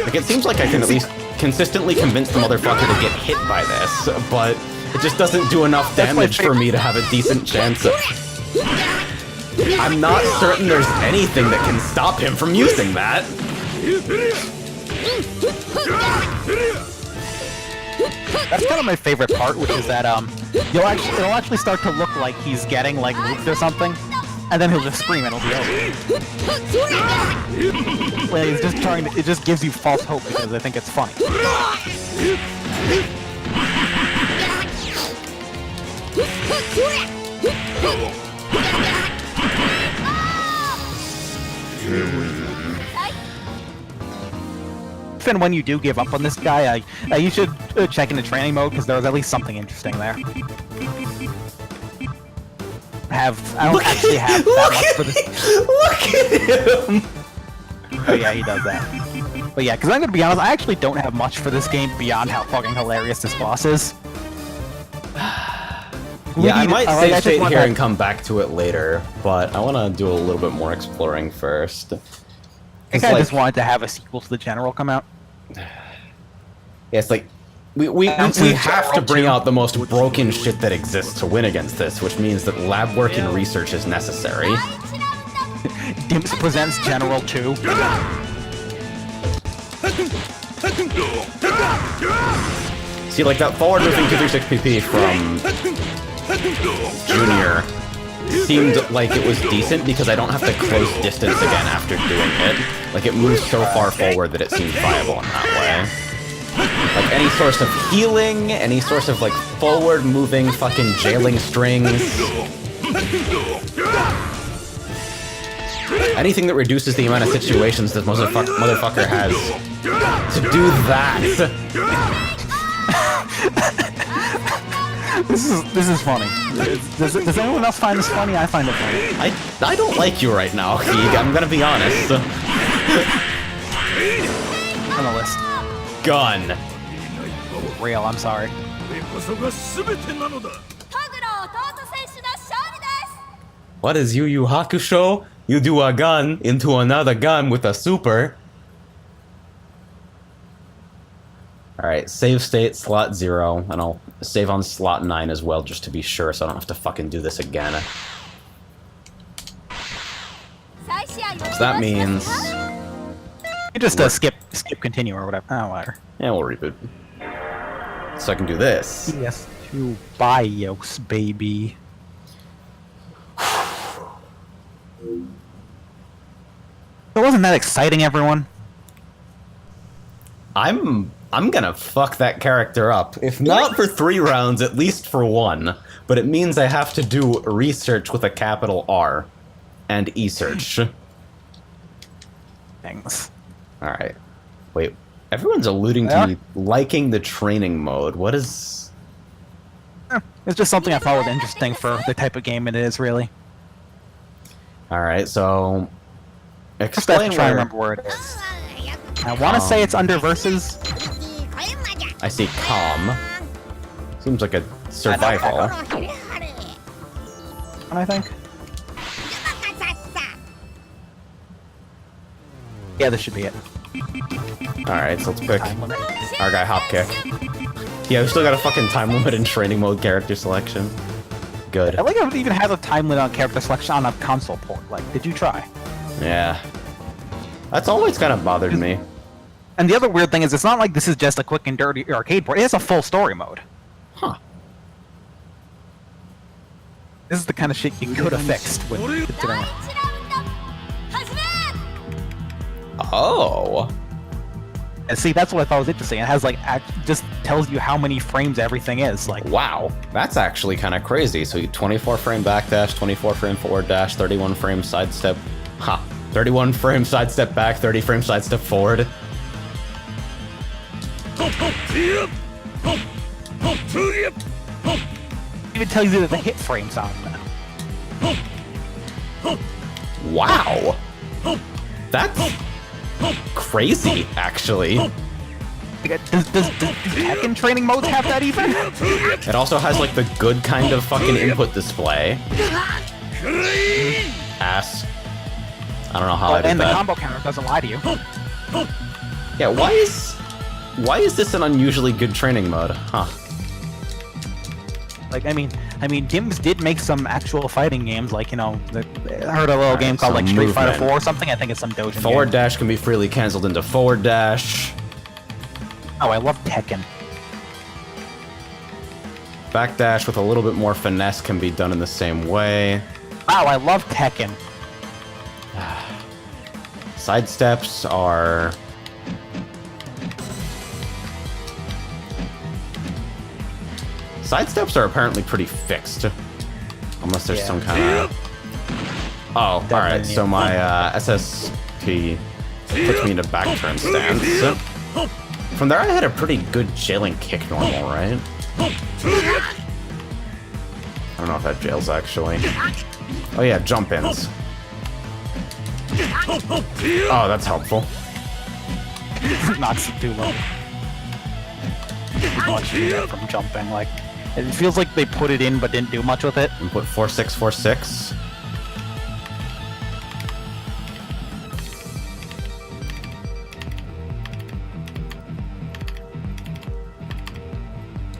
Like, it seems like I can at least consistently convince the motherfucker to get hit by this, but it just doesn't do enough damage for me to have a decent chance of... I'm not certain there's anything that can stop him from using that. That's kind of my favorite part, which is that it'll actually start to look like he's getting like looped or something, and then he'll just scream and it'll be over. Well, he's just trying to, it just gives you false hope because I think it's funny. And when you do give up on this guy, you should check into training mode because there's at least something interesting there. I don't actually have that much for this. Look at him! Oh yeah, he does that. But yeah, because I'm gonna be honest, I actually don't have much for this game beyond how fucking hilarious this boss is. Yeah, I might save state here and come back to it later, but I want to do a little bit more exploring first. I think I just wanted to have a sequel to the General come out. Yeah, it's like, we have to bring out the most broken shit that exists to win against this, which means that lab work and research is necessary. Dimps presents General 2. See, like, that forward-moving 236 PP from Junior seemed like it was decent because I don't have to close distance again after doing it. Like, it moves so far forward that it seems viable in that way. Like, any source of healing, any source of, like, forward-moving fucking jailing strings. Anything that reduces the amount of situations this motherfucker has to do that. This is funny. Does anyone else find this funny? I find it funny. I don't like you right now, Keeg. I'm gonna be honest. On the list. Gun. Real, I'm sorry. What is Yu Hakusho? You do a gun into another gun with a super. Alright, save state, slot 0, and I'll save on slot 9 as well, just to be sure, so I don't have to fucking do this again. So that means... You just skip continue or whatever. Oh, whatever. Yeah, we'll reboot. So I can do this. Yes, to BIOS, baby. It wasn't that exciting, everyone. I'm gonna fuck that character up. If not for 3 rounds, at least for 1. But it means I have to do research with a capital R. And e-search. Thanks. Alright. Wait, everyone's alluding to me liking the training mode. What is... It's just something I thought was interesting for the type of game it is, really. Alright, so... Just have Explain to try and where... remember where it is. I want to say it's under Versus. I see calm. Seems like a survival. I think. Yeah, this should be it. Alright, so let's pick our guy Hopkick. Yeah, we still got a fucking time limit in training mode character selection. Good. I like how it even has a time limit on character selection on a console port. Like, did you try? Yeah. That's always kind of bothered me. And the other weird thing is, it's not like this is just a quick and dirty arcade port. It has a full story mode. Huh. This is the kind of shit you could have fixed with considering it. Oh. And see, that's what I thought was interesting. It has like just tells you how many frames everything is. Like, wow, that's actually kind of crazy. So you 24 frame backdash, 24 frame forward dash, 31 frame sidestep. Ha. 31 frame sidestep back, 30 frame sidestep forward. It even tells you that the hit frame's on now. Wow. That's crazy, actually. Do Tekken training modes have that even? It also has like the good kind of fucking input display. Ass. I don't know how I did and that. the combo counter doesn't lie to you. Yeah, why is this an unusually good training mode? Huh. Like, I mean, Gims did make some actual fighting games, like, I heard a little game called, like, Street Fighter 4 or something. I think it's some Dojin Forward game. dash can be freely cancelled into forward dash. Oh, I love Tekken. Back dash with a little bit more finesse can be done in the same way. Wow, I love Tekken. Side steps are... Side steps are apparently pretty fixed. Unless there's some kind of... Oh, alright, so my SSP puts me into back turn stance. From there I had a pretty good jailing kick normal, right? I don't know if that jails actually. Oh yeah, jump ins. Oh, that's helpful. Knocks it too low. Much from jumping, like... It feels like they put it in but didn't do much with it. Input 4646.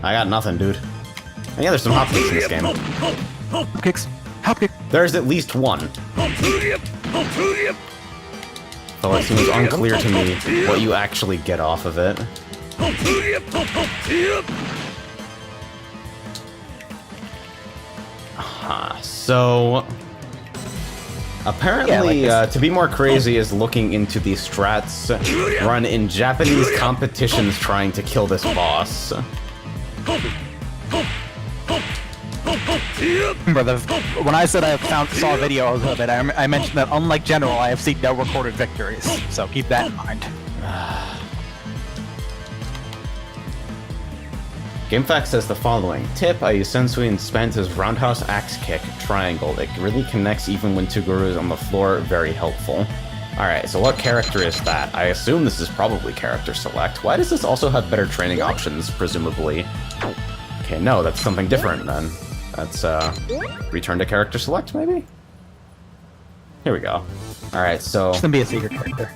I got nothing, dude. And yeah, there's some hop kicks in this game. Hop kicks. Hop kick. There's at least one. Though it seems unclear to me what you actually get off of it. So... Apparently, to be more crazy is looking into the strats run in Japanese competitions trying to kill this boss. Brother, when I said I saw videos of it, I mentioned that unlike General, I have seen no recorded victories, so keep that in mind. GameFAQs says the following. Tip, I use Sensui and spent his roundhouse axe kick, triangle. It really connects even when Toguro is on the floor, very helpful. Alright, so what character is that? I assume this is probably character select. Why does this also have better training options, presumably? Okay, no, that's something different then. That's, return to character select, maybe? Here we go. Alright, so... It's gonna be a secret character.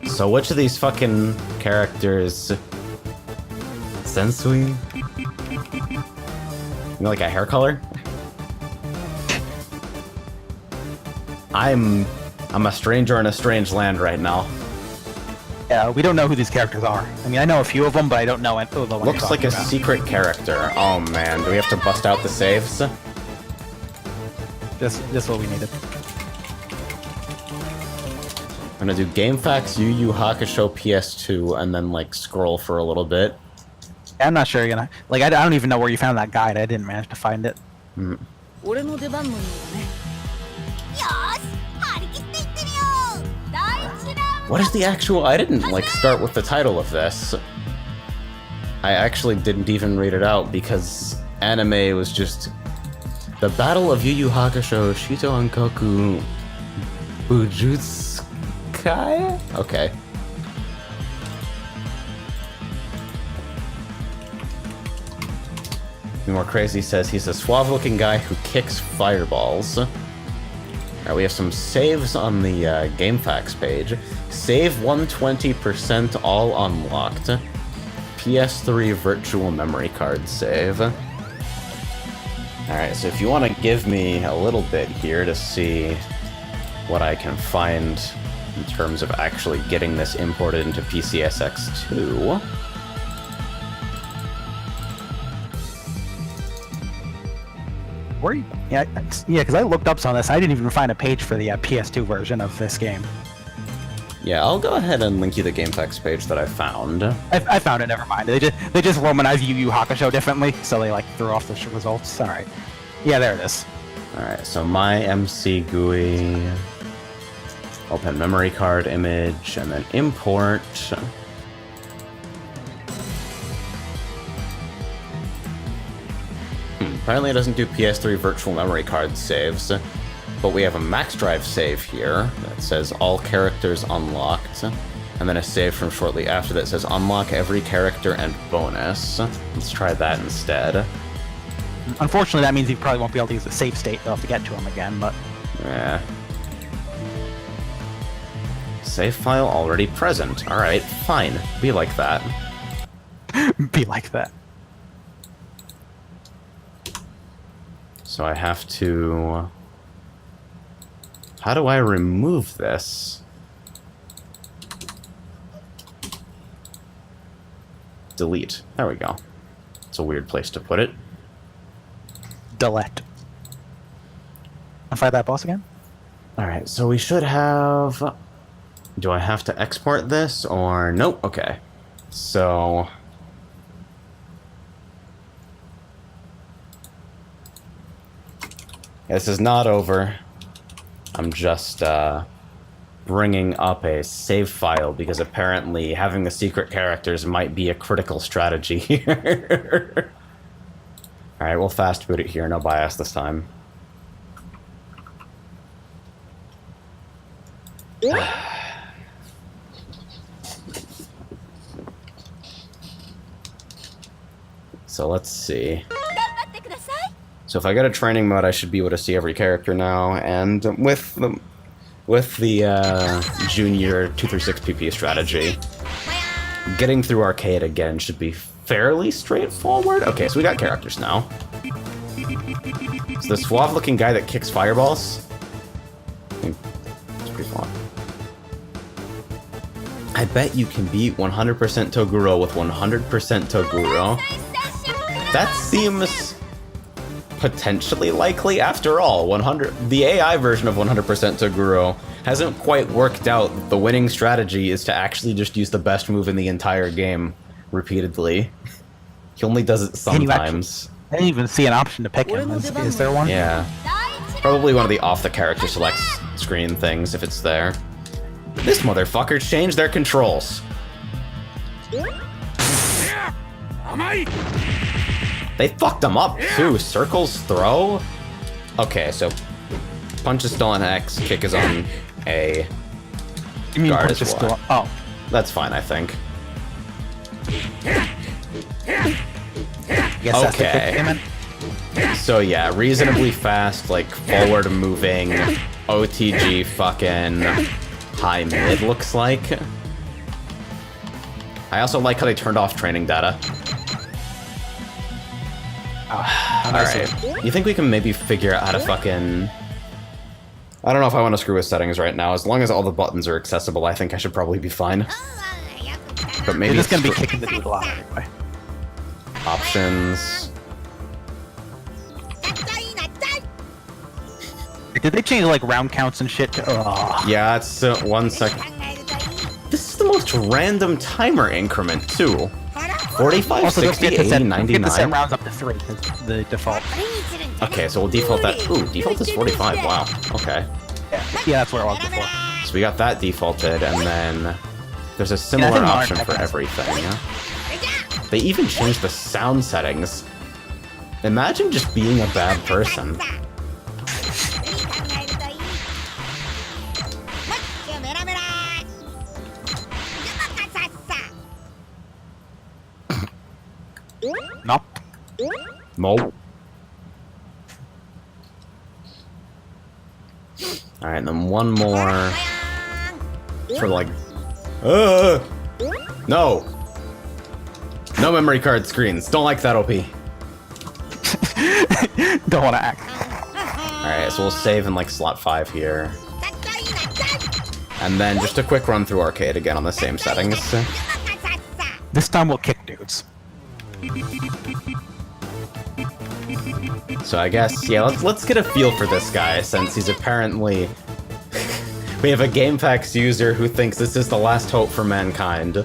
So which of these fucking characters... Sensui? You know, like a hair color? I'm a stranger in a strange land right now. Yeah, we don't know who these characters are. I mean, I know a few of them, but I don't know who the one Looks like a secret character. Oh man, do we have to bust out the saves? Just what we needed. I'm gonna do GameFAQs, Yu Yu Hakusho PS2, and then like scroll for a little bit. I'm not sure you're gonna... Like, I don't even know where you found that guide. I didn't manage to find it. What is the actual... I didn't, like, start with the title of this. I actually didn't even read it out, because anime was just... The Battle of Yu Yu Hakusho, Shitou Ankoku... Bujutsukai? Okay. More Crazy says he's a suave-looking guy who kicks fireballs. Alright, we have some saves on the GameFAQs page. Save 120% all unlocked. PS3 virtual memory card save. Alright, so if you want to give me a little bit here to see what I can find in terms of actually getting this imported into PCSX2. Where? Yeah, because I looked up some of this. I didn't even find a page for the PS2 version of this game. Yeah, I'll go ahead and link you the GameFAQs page that I found. I found it. Never mind. They just Romanize Yu Yu Hakusho differently, so they like threw off the results. All right. Yeah, there it is. All right. So my MC GUI. Open memory card image and then import. Apparently it doesn't do PS3 virtual memory card saves. But we have a max drive save here that says all characters unlocked. And then a save from shortly after that says unlock every character and bonus. Let's try that instead. Unfortunately, that means you probably won't be able to use the save state though to get to him again, but... Yeah. Save file already present. Alright, fine. Be like that. Be like that. So I have to... How do I remove this? Delete. There we go. It's a weird place to put it. Delete. I'll fight that boss again? Alright, so we should have... Do I have to export this, or... Nope, okay. So... This is not over. I'm just, bringing up a save file, because apparently having the secret characters might be a critical strategy here. Alright, we'll fast boot it here, no bias this time. So let's see. So if I get a training mode, I should be able to see every character now, and with the junior 236 PP strategy, getting through arcade again should be fairly straightforward. Okay, so we got characters now. So the suave-looking guy that kicks fireballs, it's pretty fun. I bet you can beat 100% Toguro with 100% Toguro. That seems potentially likely. After all, the AI version of 100% Toguro hasn't quite worked out. The winning strategy is to actually just use the best move in the entire game repeatedly. He only does it sometimes. I didn't even see an option to pick him. Is there one? Yeah. Probably one of the off-the-character select screen things, if it's there. This motherfucker changed their controls. They fucked them up, too. Circles, throw? Okay, so... Punch is still on X, kick is on A. You mean guard punch is is still Y. Oh. That's fine, I think. Guess that's the kick payment. So yeah, reasonably fast, like, forward-moving, OTG fucking high mid, looks like. I also like how they turned off training data. Alright. You think we can maybe figure out how to fucking... I don't know if I want to screw with settings right now. As long as all the buttons are accessible, I think I should probably be fine. But maybe You're just gonna be kicking the dude a lot anyway. Options... Did they change like round counts and shit? Yeah, it's 1 second. This is the most random timer increment, too. 45, Also, 60, 80, 99. Get the set rounds up to 3, because the default. Okay, so we'll default that. Ooh, default is 45. Wow. Okay. Yeah, that's where it was before. So we got that defaulted, and then there's a similar option for everything. They even changed the sound settings. Imagine just being a bad person. Nope. Nope. Alright, then one more for like... No! No memory card screens. Don't like that, OP. Don't want to act. Alright, so we'll save in like slot 5 here. And then just a quick run through arcade again on the same settings. This time we'll kick dudes. So I guess, yeah, let's get a feel for this guy, since he's apparently... we have a GameFAQs user who thinks this is the last hope for mankind.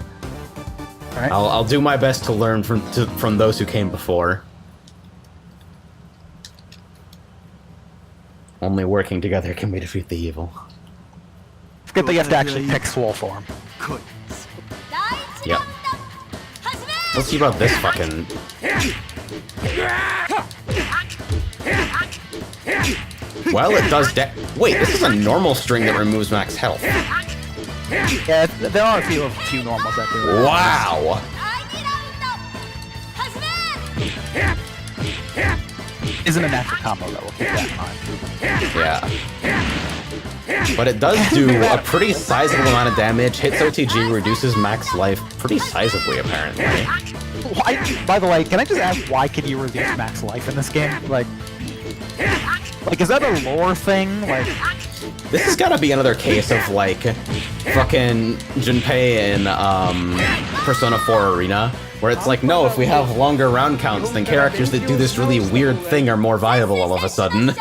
Right. I'll do my best to learn from those who came before. Only working together can we defeat the evil. Forget that you have to actually pick Swole form. Yep. Let's see about this fucking... Well, it does wait, this is a normal string that removes max health. Yeah, there are a few normals that do that. Wow! Isn't a natural combo though, we'll keep that in mind. Yeah. But it does do a pretty sizable amount of damage, hits OTG, reduces max life pretty sizably, apparently. Why, by the way, can I just ask, why can you reduce max life in this game? Like, is that a lore thing? Like, this has gotta be another case of, like, fucking Junpei in, Persona 4 Arena, where it's like, no, if we have longer round counts, then characters that do this really weird thing are more viable all of a sudden.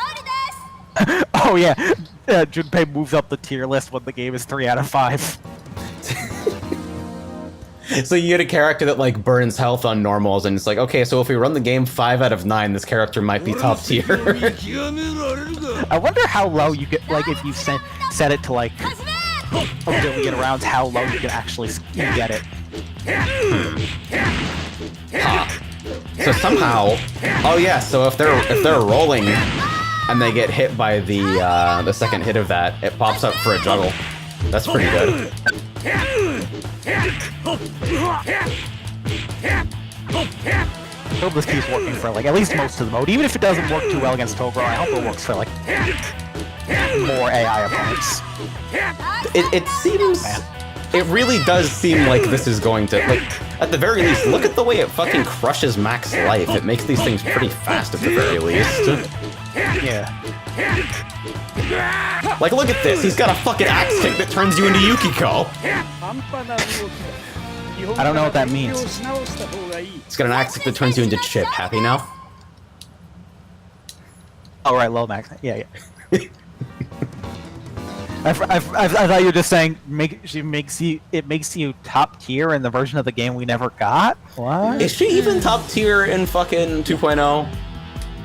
Oh yeah, Junpei moves up the tier list when the game is 3 out of 5. So you get a character that, like, burns health on normals, and it's like, okay, so if we run the game 5 out of 9, this character might be top tier. I wonder how low you get, like, if you set it to, like, a billion rounds, how low you can actually get it. Huh. So somehow, oh yeah, so if they're rolling and they get hit by the second hit of that, it pops up for a juggle. That's pretty good. I hope this keeps working for, like, at least most of the mode. Even if it doesn't work too well against Toguro, I hope it works for, like, more AI opponents. It seems... It really does seem like this is going to, like, at the very least, look at the way it fucking crushes max life. It makes these things pretty fast at the very least. Yeah. Like, look at this. He's got a fucking axe kick that turns you into Yukiko. I don't know what that means. He's got an axe kick that turns you into Chip. Happy now? Oh, right, low max. Yeah, yeah. I thought you were just saying it makes you top tier in the version of the game we never got? What? Is she even top tier in fucking 2.0?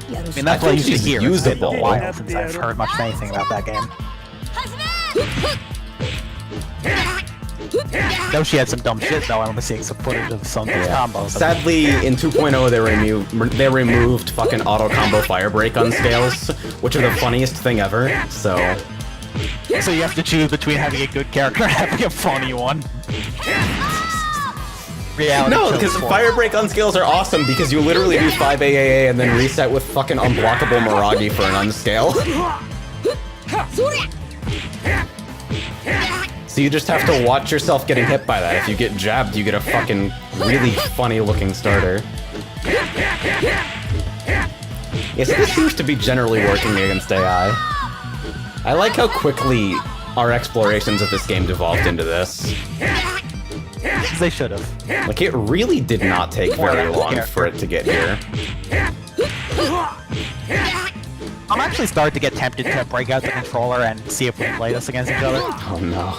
I mean, that's what I used to hear. Usable. It's been a while since I've heard much of anything about that game. Though she had some dumb shit, though. I remember seeing some footage of some combos. Sadly, in 2.0, they removed fucking auto combo fire break on scales, which are the funniest thing ever. So you have to choose between having a good character and having a funny one. Reality no, because fire break on scales are awesome because you literally do 5 AAA and then reset with fucking unblockable Miragi for an unscale. So you just have to watch yourself getting hit by that. If you get jabbed, you get a fucking really funny looking starter. Yes, this seems to be generally working against AI. I like how quickly our explorations of this game devolved into this. They should have. Like, it really did not take very long for it to get here. I'm actually starting to get tempted to break out the controller and see if we can play this against each other. Oh no.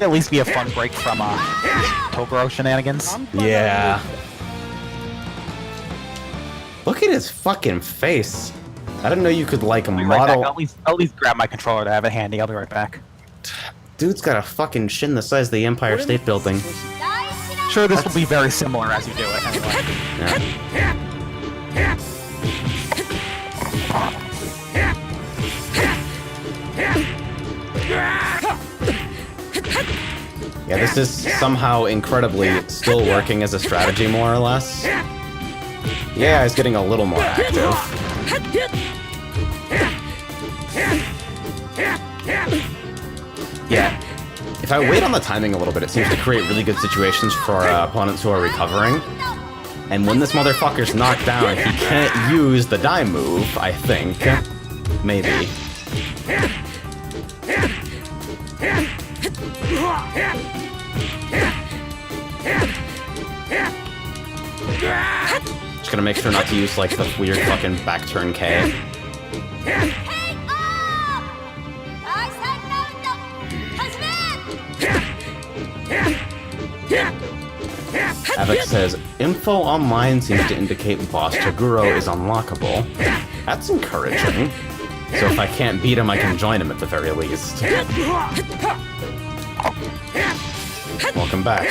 At least be a fun break from Toguro shenanigans. Yeah. Look at his fucking face. I didn't know you could, like, model... Right, I'll at least grab my controller to have it handy. I'll be right back. Dude's got a fucking shin the size of the Empire State Building. Sure, this will be very similar as you do it, anyway. Yeah, this is somehow incredibly still working as a strategy, more or less. Yeah, it's getting a little more active. Yeah. If I wait on the timing a little bit, it seems to create really good situations for opponents who are recovering. And when this motherfucker's knocked down, he can't use the die move, I think. Maybe. Just gonna make sure not to use, like, the weird fucking back turn K. Avik says, info online seems to indicate Boss Toguro is unlockable. That's encouraging. So if I can't beat him, I can join him at the very least. Welcome back.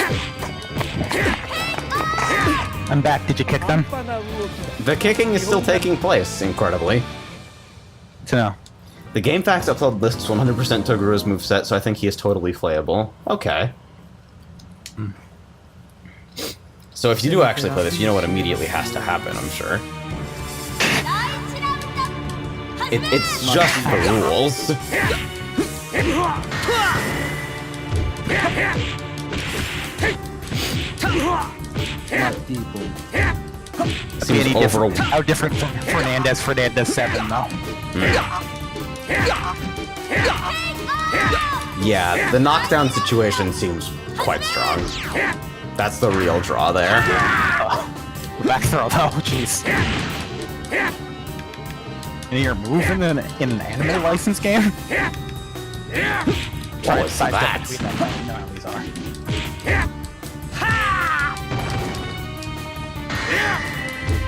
I'm back. Did you kick them? The kicking is still taking place, incredibly. to know. The GameFAQs upload lists 100% Toguro's moveset, so I think he is totally playable. Okay. So if you do actually play this, you know what immediately has to happen, I'm sure. It's just the rules. Seems overwhelming. How different from Fernandez 7, though. Yeah, the knockdown situation seems quite strong. That's the real draw there. Back throw, though, jeez. And you're moving in an anime license game? What was that? You know how these are.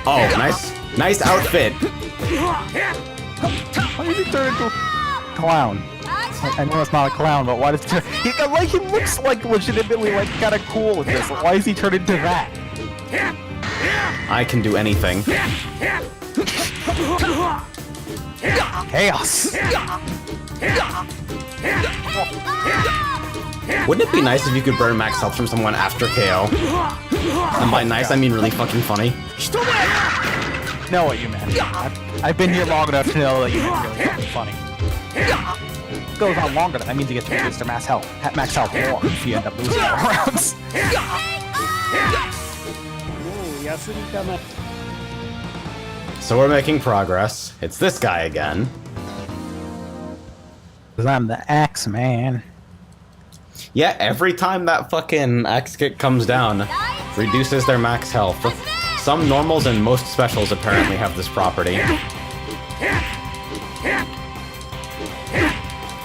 Oh, nice outfit. Why did he turn into a clown? I know it's not a clown, but why does he turn... He looks like legitimately like kind of cool with this. Why is he turned into that? I can do anything. Chaos. Wouldn't it be nice if you could burn max health from someone after KO? And by nice, I mean really fucking funny. Know what you meant. I've been here long enough to know that you meant really fucking funny. It goes on longer, that means you get to reduce their max health more if you end up losing more rounds. So we're making progress. It's this guy again. Because I'm the axe man. Yeah, every time that fucking axe kick comes down, reduces their max health. Some normals and most specials apparently have this property.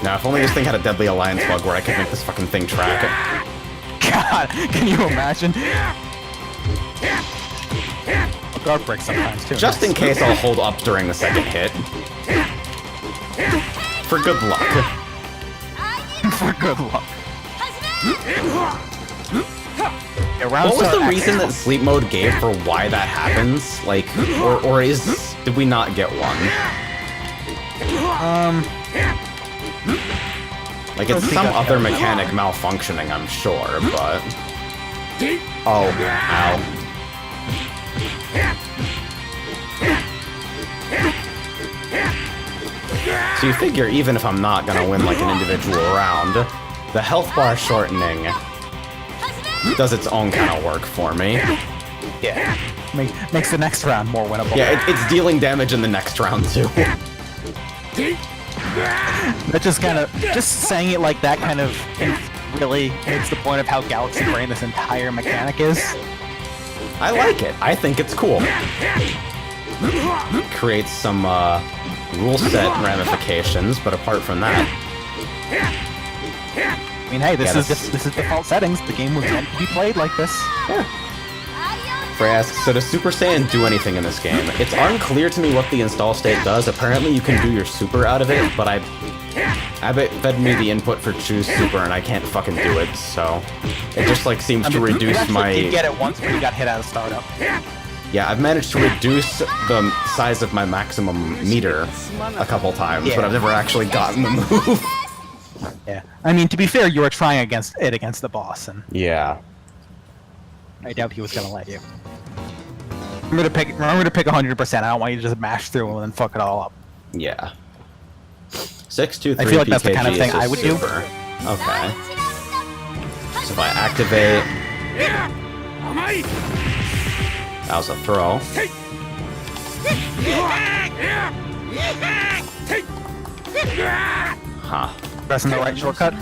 Now, if only this thing had a Deadly Alliance bug where I could make this fucking thing track. God, can you imagine? Guard break sometimes too. Just in case I'll hold up during the second hit. For good luck. For good luck. Yeah, what was the reason that sleep mode gave for why that happens? Like, or did we not get one? Like, it's some other mechanic malfunctioning, I'm sure, but... Oh, ow. So you figure even if I'm not gonna win like an individual round, the health bar shortening does its own kind of work for me. Yeah. Makes the next round more winnable. Yeah, it's dealing damage in the next round too. That just saying it like that kind of really makes the point of how Galaxy Brain this entire mechanic is. I like it. I think it's cool. Creates some rule set ramifications, but apart from that, I mean, hey, this is default settings. The game was meant to be played like this. Yeah. Frey asks, so does Super Saiyan do anything in this game? It's unclear to me what the install state does. Apparently you can do your super out of it, but I fed me the input for choose super and I can't fucking do it, so it just like seems to reduce my... You did get it once, but you got hit out of startup. Yeah, I've managed to reduce the size of my maximum meter a couple times, but I've never actually gotten the move. Yeah, I mean, to be fair, you were trying against the boss, and yeah, I doubt he was gonna let you. Remember to pick 100%. I don't want you to just mash through and then fuck it all up. Yeah. 623 I feel like that's the PKG kind of thing I would do. Okay. So if I activate, that was a throw. Huh. Pressing the right shortcut?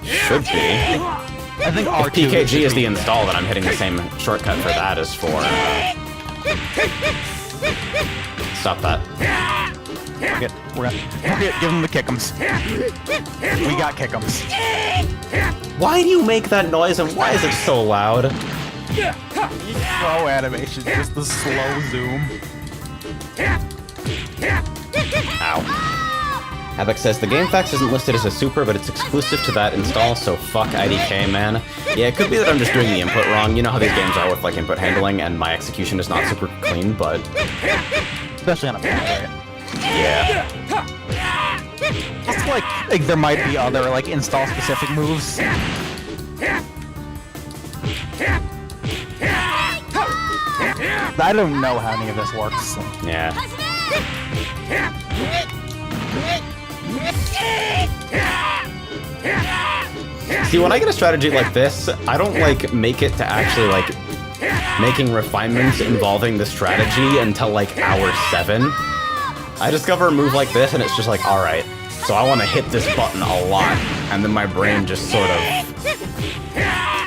Should be. I think if PKG is the install, then I'm hitting the same shortcut for that as for... Stop that. We're gonna give him the kick'ems. We got kick'ems. Why do you make that noise and why is it so loud? Slow animation, just the slow zoom. Ow. Havok says, the GameFAQs isn't listed as a super, but it's exclusive to that install, so fuck IDK, man. Yeah, it could be that I'm just doing the input wrong. You know how these games are with, like, input handling, and my execution is not super clean, but... Especially on a bad area. Yeah. It's like there might be other like install specific moves. I don't know how any of this works. So. Yeah. See, when I get a strategy like this, I don't like make it to actually like making refinements involving the strategy until like hour 7. I discover a move like this and it's just like, alright, so I want to hit this button a lot, and then my brain just sort of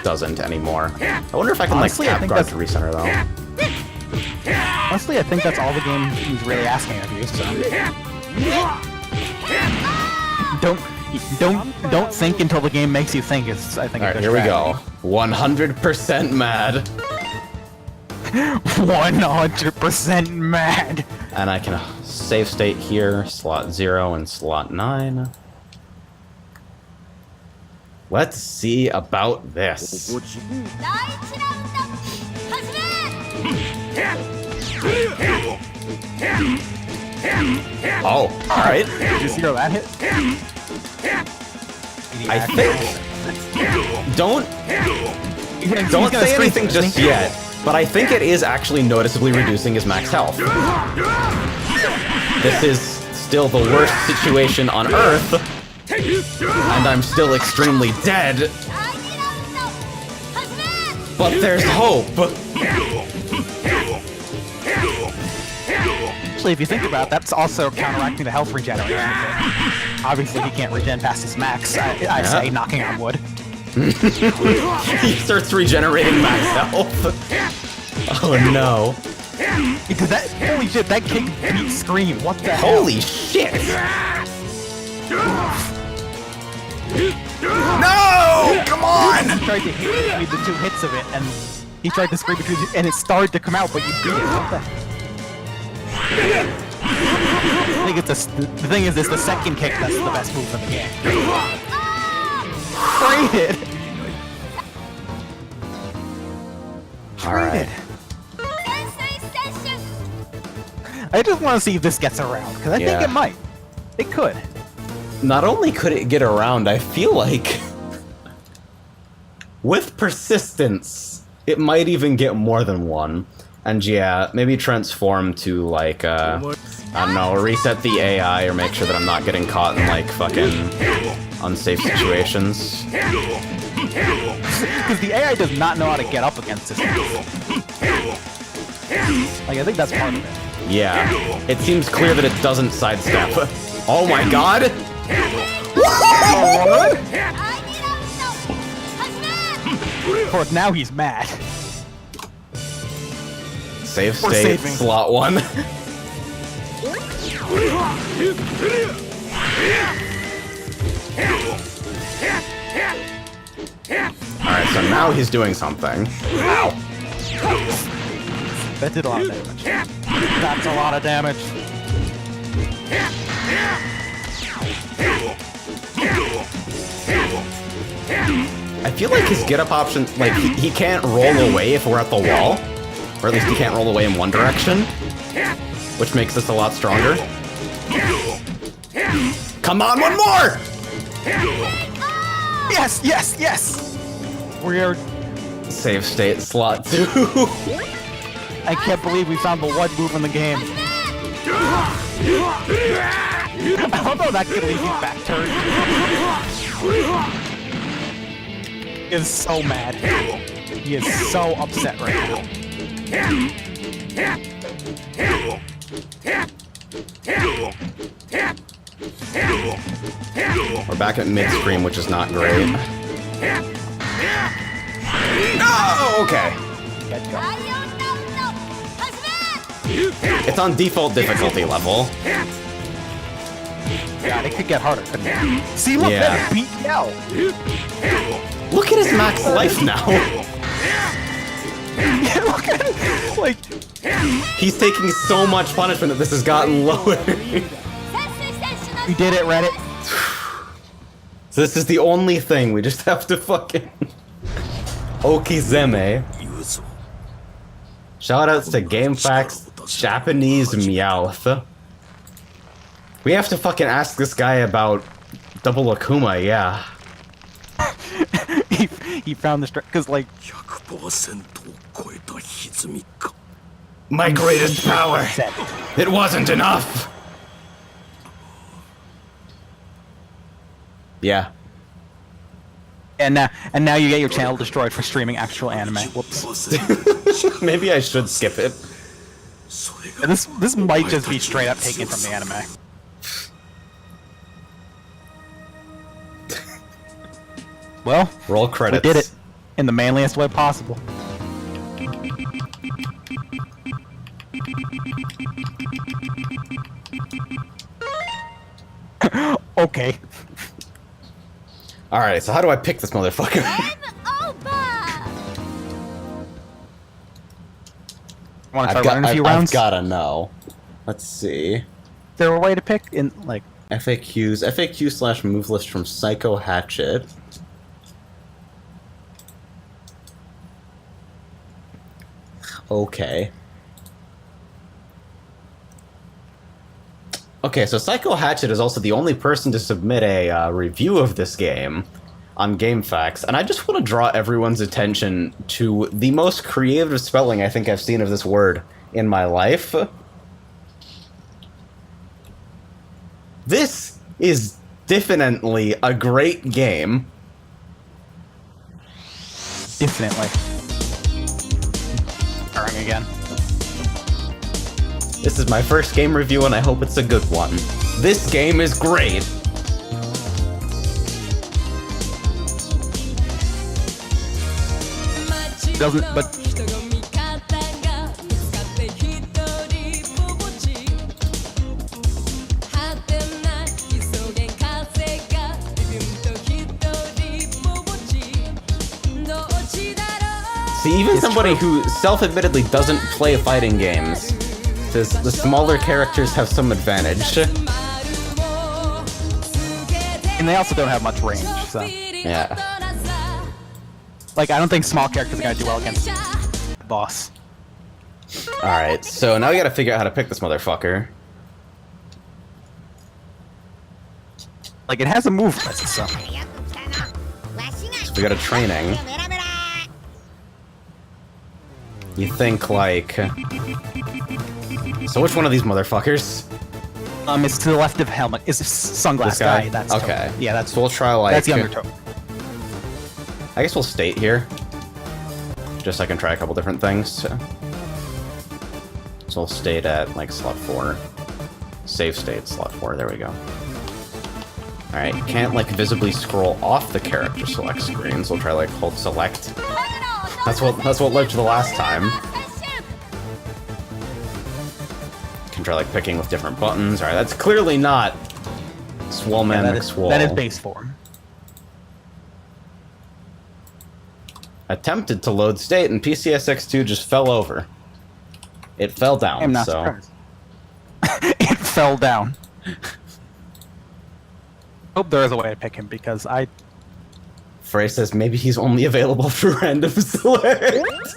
doesn't anymore. I wonder if I can Honestly, like tap guard to recenter though. Honestly, I think that's all the game is really asking of you, so... Don't think until the game makes you think. It's, I think. Alright, here we go. 100% mad. 100% mad. And I can save state here, slot 0 and slot 9. Let's see about this. Oh, alright. Did you see how that hit? I think... Don't say anything just yet, but I think it is actually noticeably reducing his max health. This is still the worst situation on Earth, and I'm still extremely dead. But there's hope. Actually, if you think about it, that's also counteracting the health regeneration effect. Obviously, he can't regen past his max. I say, knocking on wood. He starts regenerating max health. Oh no. Because that, holy shit, that kick beat Scream. What the hell? Holy shit! No! Come on! He tried to hit between the 2 hits of it, and he tried to Scream between, and it started to come out, but you beat it. What the? I think it's the thing is, it's the second kick that's the best move in the game. Traded. Alright. I just want to see if this gets around, because I think it might. It could. Not only could it get around, I feel like with persistence, it might even get more than one. And yeah, maybe transform to like, I don't know, reset the AI or make sure that I'm not getting caught in like fucking unsafe situations. Because the AI does not know how to get up against this. Like, I think that's part of it. Yeah, it seems clear that it doesn't sidestep. Oh my god! What? Of course, now he's mad. Save state, slot 1. Alright, so now he's doing something. Ow! That did a lot of damage. That's a lot of damage. I feel like his get-up option, like, he can't roll away if we're at the wall. Or at least he can't roll away in one direction. Which makes this a lot stronger. Come on, one more! Yes, yes, yes! We're... Save state, slot 2. I can't believe we found the one move in the game. I don't know that could leave you back turn. He is so mad. He is so upset right now. We're back at mid-screen, which is not great. No! Okay. It's on default difficulty level. God, it could get harder, couldn't it? See, look, that beat me out. Look at his max life now. Look at it. Like, he's taking so much punishment that this has gotten lower. we did it, Reddit. So this is the only thing. We just have to fucking... Okizeme. Shoutouts to GameFAQs, Japanese Meowth. We have to fucking ask this guy about Double Akuma, yeah. he found the strength, because, like... My greatest power! It wasn't enough! Yeah. And now you get your channel destroyed for streaming actual anime. Whoops. Maybe I should skip it. And this might just be straight up taken from the anime. Well, roll credits. We did it in the manliest way possible. Okay. Alright, so how do I pick this motherfucker? Want to try running a few rounds? I've gotta know. Let's see. Is there a way to pick in, like... FAQs. FAQ / move list from Psycho Hatchet. Okay. Okay, so Psycho Hatchet is also the only person to submit a review of this game on GameFAQs, and I just want to draw everyone's attention to the most creative spelling I think I've seen of this word in my life. This is definitely a great game. Definitely. Starring again. This is my first game review, and I hope it's a good one. This game is great! Doesn't, but... See, even somebody who self-admittedly doesn't play fighting games says the smaller characters have some advantage. And they also don't have much range, so... Yeah. Like, I don't think small characters are gonna do well against the boss. Alright, so now we gotta figure out how to pick this motherfucker. Like, it has a move list, so... So we got a training. You think, like... So which one of these motherfuckers? It's to the left of Helmet. Is Sunglass This guy? That's okay. Toe. Yeah, that's... So we'll try, like... That's the Undertow. I guess we'll state here. Just so I can try a couple different things. So we'll state at, like, slot 4. Save state, slot 4. There we go. Alright, can't, like, visibly scroll off the character select screen, so we'll try, like, hold select. That's what led to the last time. Can try, like, picking with different buttons. Alright, that's clearly not Swolman McSwole. That is base form. Attempted to load state, and PCSX2 just fell over. It fell down, I'm not surprised. It fell down. Hope there is a way to pick him, because I... Frey says maybe he's only available for random select.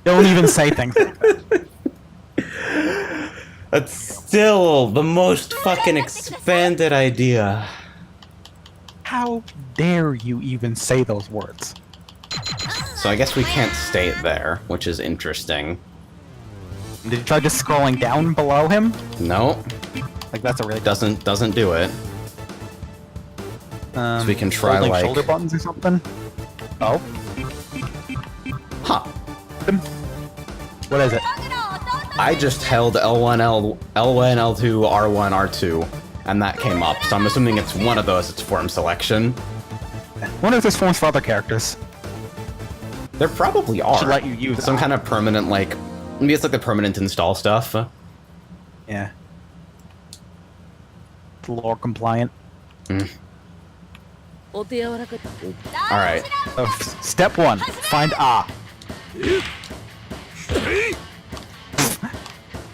Don't even say things like that. That's still the most fucking expanded idea. How dare you even say those words? So I guess we can't state there, which is interesting. Did you try just scrolling down below him? No. Like, that's a really... Doesn't do it. So we can try, like... shoulder buttons or something? Oh. Huh. What is it? I just held L1, L2, R1, R2, and that came up. So I'm assuming it's one of those. It's form selection. I wonder if there's forms for other characters. There probably are. Should let you use some kind of permanent, like... Maybe it's like the permanent install stuff. Yeah. Lore compliant. Alright. So, step 1. Find A.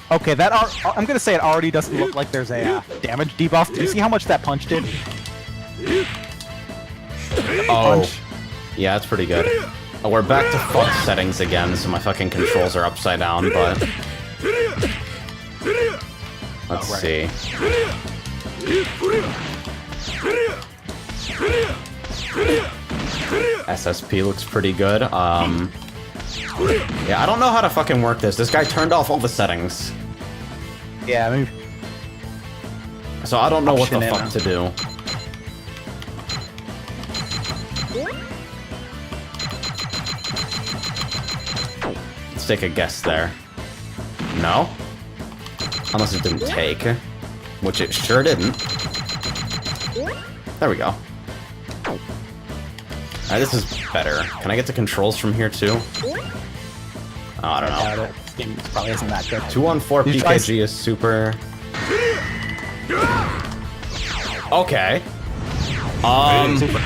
Okay, that I'm gonna say it already doesn't look like there's a damage debuff. Do you see how much that punch did? Oh. Yeah, that's pretty good. Oh, we're back to fuck settings again, so my fucking controls are upside down, but... Let's see. SSP looks pretty good. Yeah, I don't know how to fucking work this. This guy turned off all the settings. Yeah, maybe. So I don't know what the Option fuck in. to do. Let's take a guess there. No? Unless it didn't take. Which it sure didn't. There we go. Alright, this is better. Can I get the controls from here too? Oh, I don't know. Doubt it. This game probably isn't that good. 214 You try PKG is super. Okay. Super.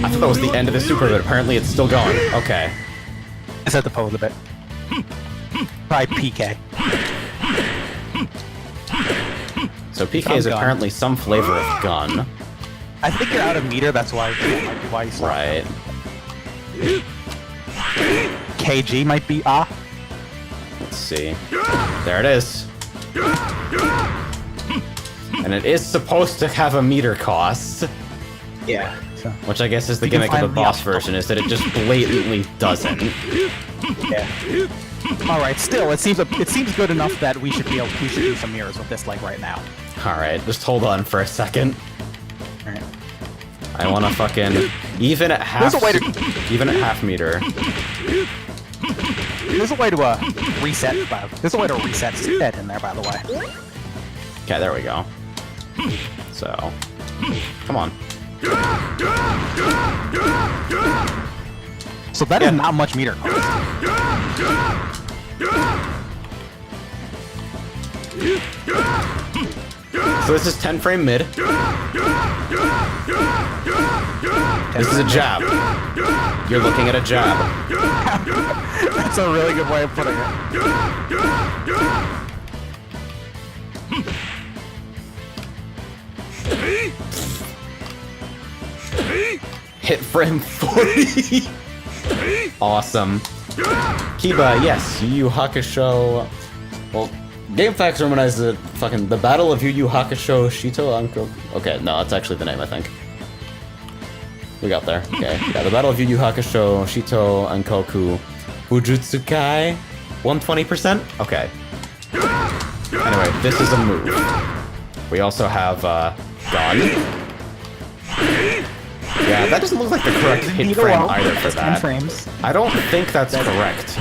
I thought that was the end of the super, but apparently it's still going. Okay. I set the pose a bit. Try PK. So PK is Some gun. apparently some flavor of gun. I think you're out of meter, that's why you stop. Right. KG might be ah. Let's see. There it is. And it is supposed to have a meter cost. Yeah. So, Which I guess is the You can gimmick of the find the boss option. version, is that it just blatantly doesn't. yeah. Alright, still, it seems good enough that we should do some mirrors with this like right now. Alright, just hold on for a second. Alright. I wanna fucking... Even at half... There's a way to- Even at half meter. There's a way to reset. There's a way to reset head in there, by the way. Okay, there we go. So... Come on. So that is not much meter cost. So this is 10 frame mid. This is a jab. You're looking at a jab. That's a really good way of putting it. Hit frame 40. Awesome. Kiba, yes, Yu Yu Hakusho. Well, GameFAQs harmonized the Battle of Yu Yu Hakusho Shitou Ankoku. Okay, no, that's actually the name, I think. We got there. Okay, yeah, the Battle of Yu Yu Hakusho Shitou Ankoku Bujutsukai 120%. Okay. Anyway, this is a move. We also have gun. Yeah, that doesn't look like the correct hit frame either for that. 10 frames. I don't think that's correct.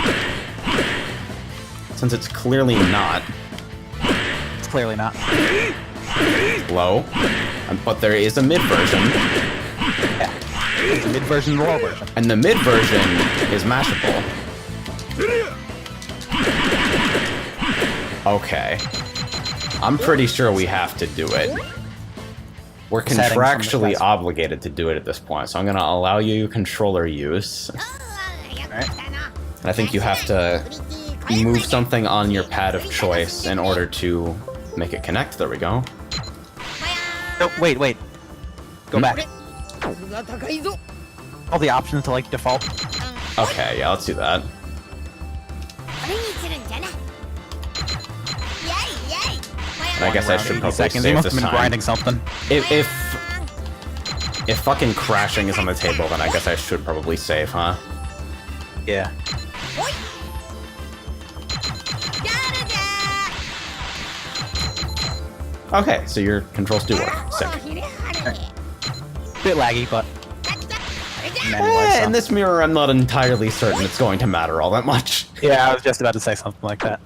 Since it's clearly not. It's clearly not. Low. But there is a mid version. Yeah. It's a mid version, low version. And the mid version is mashable. Okay. I'm pretty sure we have to do it. We're contractually obligated to do it at this point, so I'm gonna allow you controller use. Alright. And I think you have to move something on your pad of choice in order to make it connect. There we go. Oh, wait. Go back. All the options to like default. Okay, yeah, let's do that. And I guess I should probably seconds. You save must this have been time. grinding something. If fucking crashing is on the table, then I guess I should probably save, huh? Yeah. Okay, so your controls do work. Sick. Bit laggy, but menu-wise, so. In this mirror, I'm not entirely certain it's going to matter all that much. Yeah, I was just about to say something like that.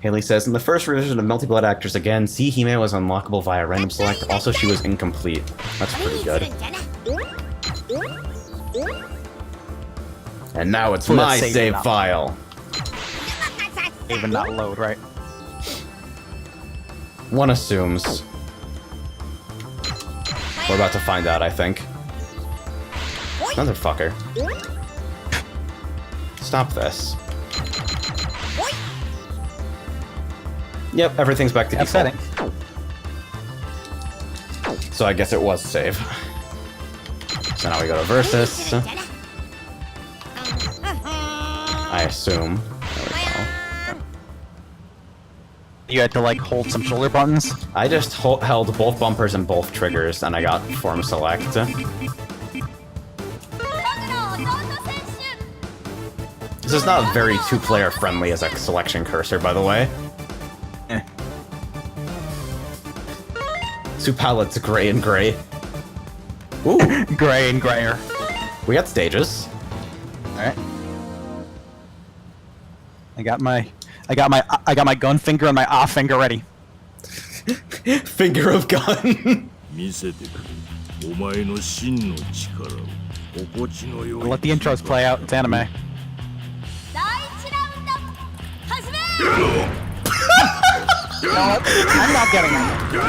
Haley says, in the first revision of Multi-Blood Actors again, see Hime was unlockable via random select. Also, she was incomplete. That's pretty good. And now it's my save file. Even not load, right? One assumes. We're about to find out, I think. Motherfucker. Stop this. Yep, everything's back to default. Upsetting. So I guess it was save. So now we go to Versus. I assume. There we go. You had to like hold some shoulder buttons. I just held both bumpers and both triggers, and I got form select. This is not very two-player friendly as a selection cursor, by the way. Two palettes, gray and gray. Ooh, Gray and grayer. we got stages. All right. I got my gun finger and my off finger ready. Finger of gun. We'll let the intros play out. It's anime. You know what? I'm not getting it. You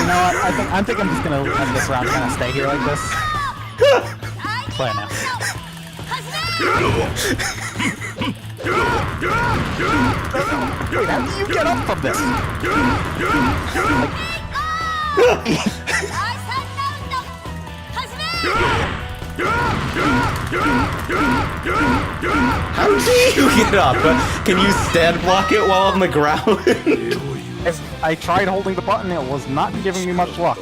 know what? I think I'm just gonna end this round kind of stay here like this. Play it now. Wait, how do you get up from this? How do you get up? Can you stand block it while on the ground? I tried holding the button, it was not giving me much luck.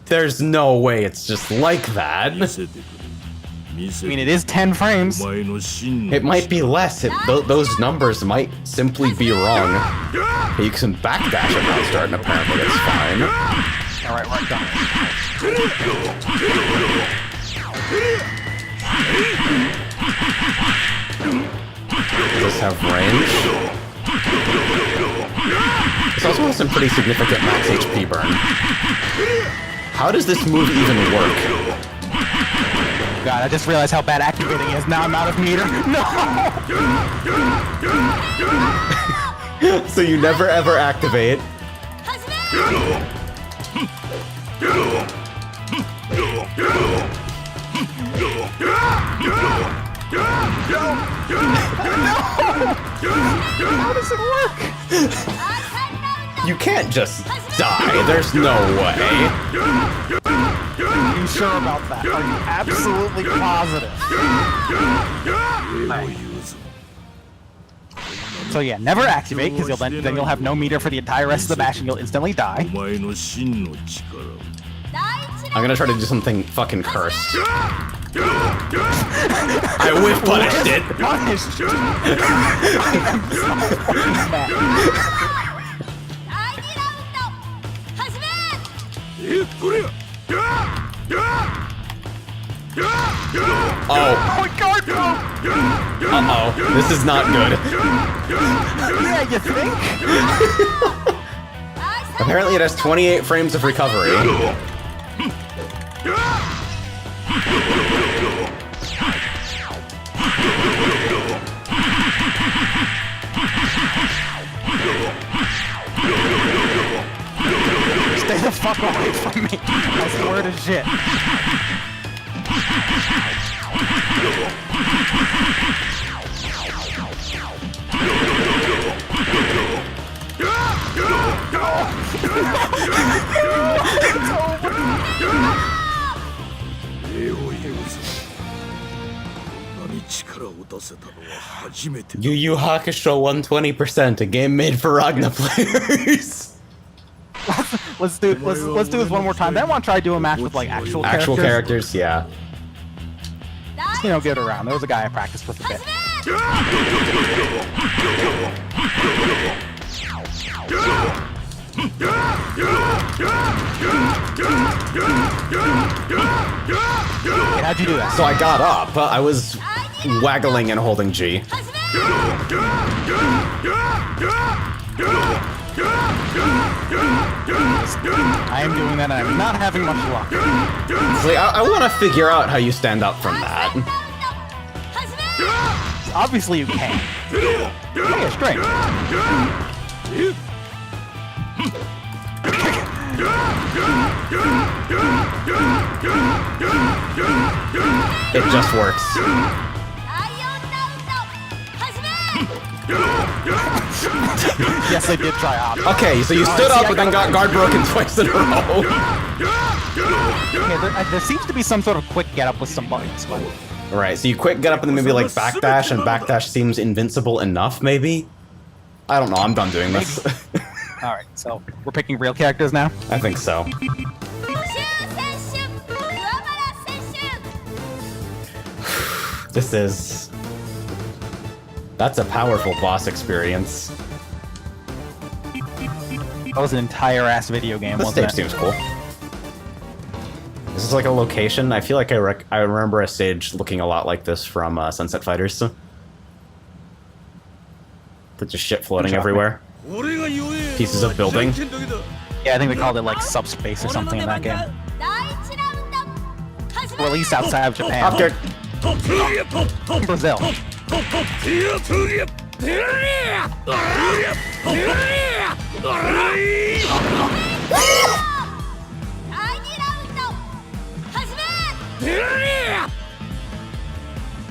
There's no way it's just like that. I mean, it is 10 frames. It might be less. Those numbers might simply be wrong. You can backdash at round start and apparently it's fine. Alright, we're done. Does this have range? This also has some pretty significant max HP burn. How does this move even work? God, I just realized how bad activating is. Now I'm out of meter. No! So you never ever activate. How does it work? You can't just die. There's no way. Are you sure about that? Are you absolutely positive? Right. So yeah, never activate, because then you'll have no meter for the entire rest of the match and you'll instantly die. I'm gonna try to do something fucking cursed. I whiff punished it. Punished. I am so fucking mad. Oh. Oh my god, no! Uh-oh. This is not good. Yeah, you think? Apparently it has 28 frames of recovery. Stay the fuck away from me. I swear to shit. Yu Yu Hakusho 120%, a game made for Ragna players. Let's do this one more time. Then I want to try to do a match with like actual characters, yeah. Just, you know, get around. There was a guy I practiced with a bit. Wait, how'd you do that? So I got up. I was waggling and holding G. I am doing that and I'm not having much luck. Like, I want to figure out how you stand up from that. Obviously you can. Hey, a string. It just works. Yes, I did try op. Okay, so you stood up and then got guard broken twice in a row. there seems to be some sort of quick get up with some buttons, but... Right, so you quick get up and then maybe like backdash, and backdash seems invincible enough, maybe? I don't know, I'm done doing this. Alright, so we're picking real characters now? I think so. This is... That's a powerful boss experience. That was an entire-ass video game, This wasn't stage it? seems cool. This is like a location. I feel like I remember a stage looking a lot like this from Sunset Fighters. There's just shit floating everywhere. Pieces of building. Yeah, I think they called it like subspace or something in that game. Released outside of Japan. Up there. Brazil.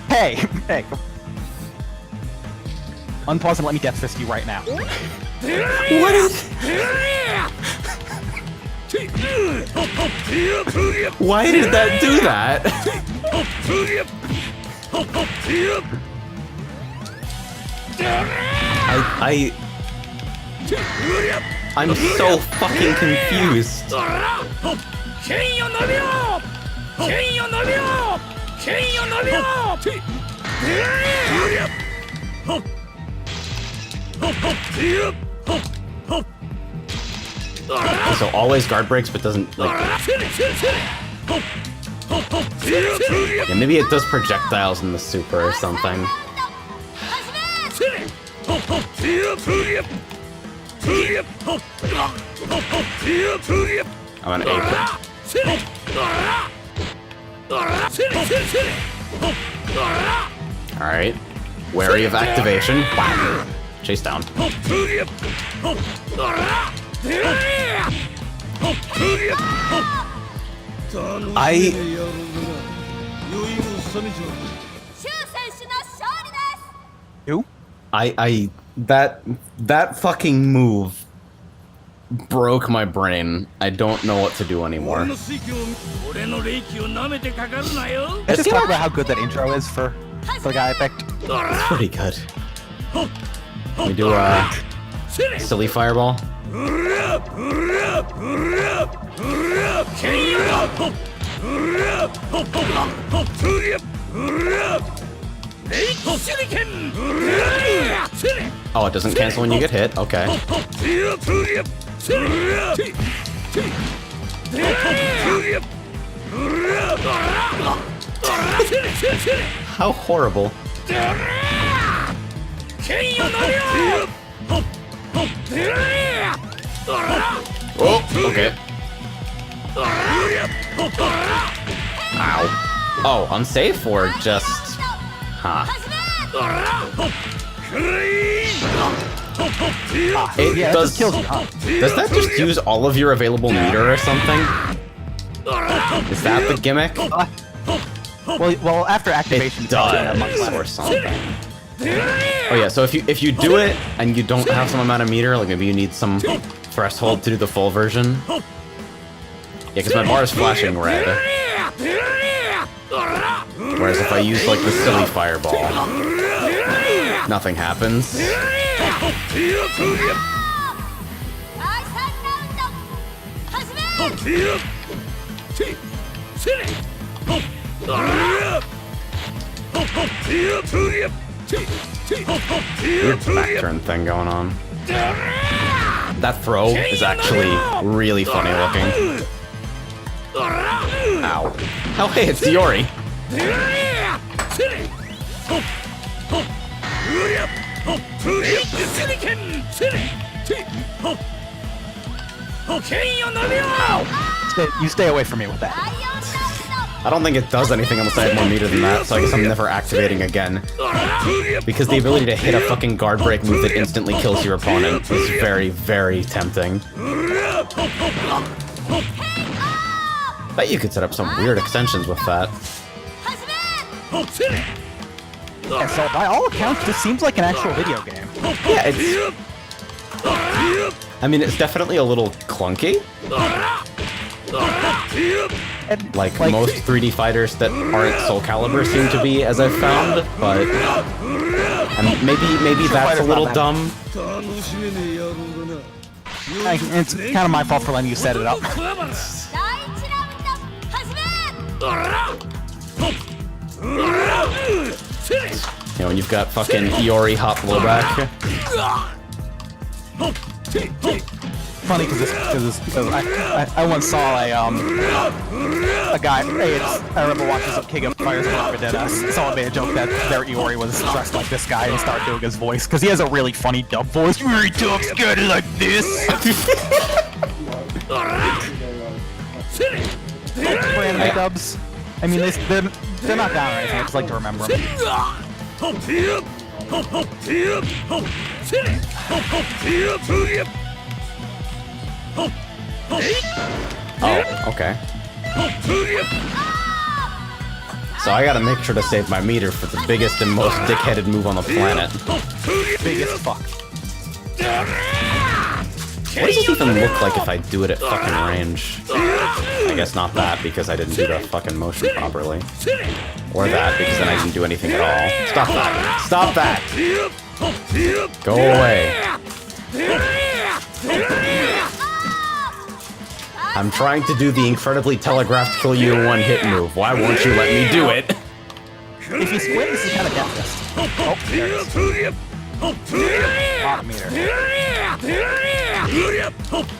Hey! Hey! Unpause and let me death fist you right now. What is... Why did that do that? I'm so fucking confused. So always guard breaks, but doesn't like. Yeah, maybe it does projectiles in the super or something. I'm an ape. Alright. Wary of activation. Wow. Chase down. Who? That fucking move broke my brain. I don't know what to do anymore. Let's just talk about how good that intro is for the guy I picked. It's pretty good. We do a silly fireball. Oh, it doesn't cancel when you get hit. Okay. How horrible. Oh, okay. Ow. Oh, unsafe or just... Huh. It Yeah, does... it just kills you, huh? Does that just use all of your available meter or something? Is that the gimmick? Well, after activation, It does, or something. Oh yeah, so if you do it and you don't have some amount of meter, like maybe you need some threshold to do the full version. Yeah, because my bar is flashing red. Whereas if I use like the silly fireball, nothing happens. Weird back turn thing going on. That throw is actually really funny looking. Ow. Oh hey, it's Diori. Ow. You stay away from me with that. I don't think it does anything unless I have more meter than that, so I guess I'm never activating again. Because the ability to hit a fucking guard break move that instantly kills your opponent is very, very tempting. Bet you could set up some weird extensions with that. Yeah, so by all accounts, this seems like an actual video game. Yeah, it's... I mean, it's definitely a little clunky. And, like most 3D fighters that aren't Soul Calibur seem to be, as I've found, but maybe that's a little dumb. It's kind of my fault for letting you set it up. You know, when you've got fucking Iori hop blowback. Funny because I once saw a guy. I remember watching some King of Fighters and then someone made a joke that their Iori was dressed like this guy and started doing his voice because he has a really funny dub voice. He talks good like this. For anime dubs, I mean they're not down or anything. I just like to remember them. Oh, okay. So I gotta make sure to save my meter for the biggest and most dick-headed move on the planet. Biggest fuck. What does this even look like if I do it at fucking range? I guess not that, because I didn't do the fucking motion properly. Or that, because then I didn't do anything at all. Stop that! Stop that! Go away! I'm trying to do the incredibly telegraphed kill you in one hit move. Why won't you let me do it? If you squint, this is kind of deathless. Oh, there it is. Lot of meter.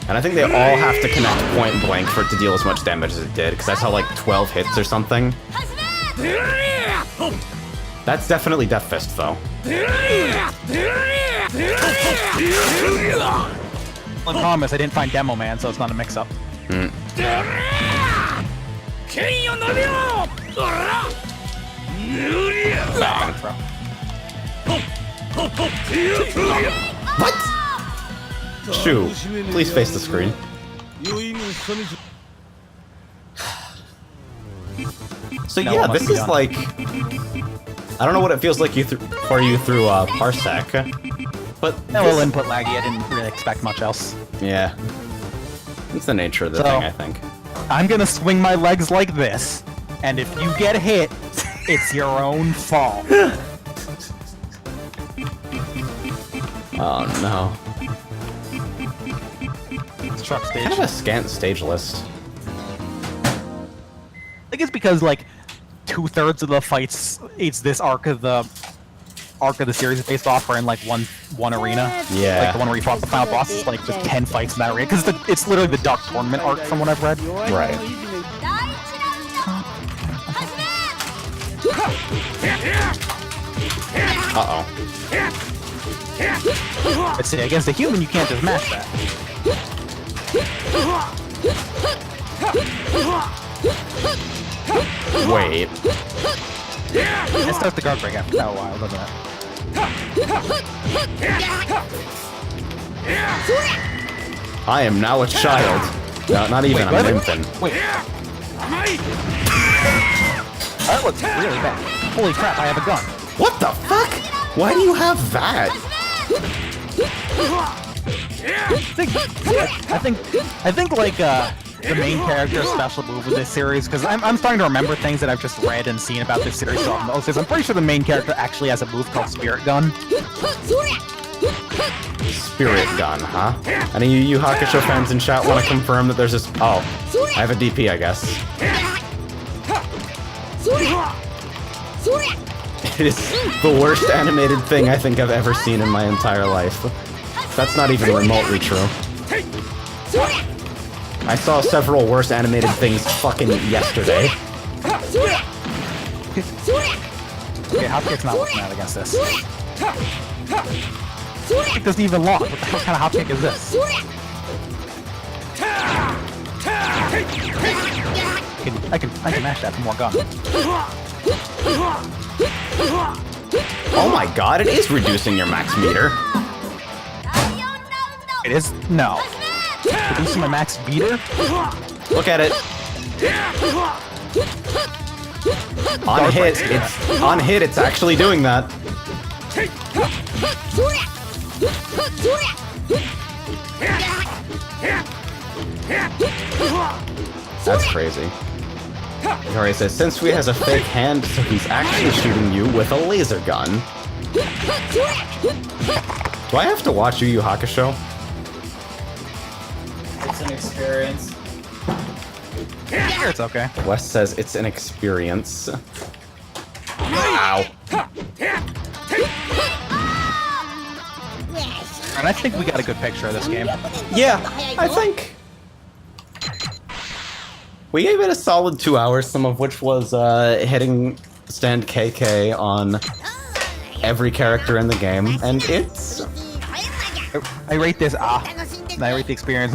And I think they all have to connect point blank for it to deal as much damage as it did, because that's how like 12 hits or something. That's definitely Death Fist, though. The problem is I didn't find Demo Man, so it's not a mix-up. Bang. What? Shu, please face the screen. So yeah, this is like... I don't know what it feels like for you through Parsec, but... A little input laggy, I didn't really expect much else. Yeah. It's the nature of the thing, I think. I'm gonna swing my legs like this, and if you get hit, it's your own fault. Oh no. Truck stage. Kind of a scant stage list. I think it's because like 2/3 of the fights this arc of the series is based off are in like one arena. Yeah. Like the one where you fought the final boss is like just 10 fights in that arena because it's literally the Dark Tournament arc from what I've read. Right. Uh-oh. Let's see, against a human you can't just match that. Wait. It starts the guard break after a while, doesn't it? I am now a child. No, not even, I'm an infant. Wait. That looks really bad. Holy crap, I have a gun. What the fuck? Why do you have that? I think like the main character's special move with this series, because I'm starting to remember things that I've just read and seen about this series so most. I'm pretty sure the main character actually has a move called Spirit Gun. Spirit Gun, huh? Any of you Hakusho fans in chat want to confirm that there's this... Oh, I have a DP, I guess. It is the worst animated thing I think I've ever seen in my entire life. That's not even remotely true. I saw several worse animated things fucking yesterday. Okay, Hopkick's not working out against this. Hopkick doesn't even lock. What the hell kind of Hopkick is this? I can mash that for more gun. Oh my god, it is reducing your max meter. It is? No. Reducing my max meter? Look at it. On hit, it's actually doing that. That's crazy. Hikari says, Sensui has a fake hand, so he's actually shooting you with a laser gun. Do I have to watch Yu Yu Hakusho? It's an experience. Sure, it's okay. Wes says it's an experience. Wow. And I think we got a good picture of this game. Yeah, I think we gave it a solid 2 hours, some of which was hitting stand KK on every character in the game, and it's... I rate this and I rate the experience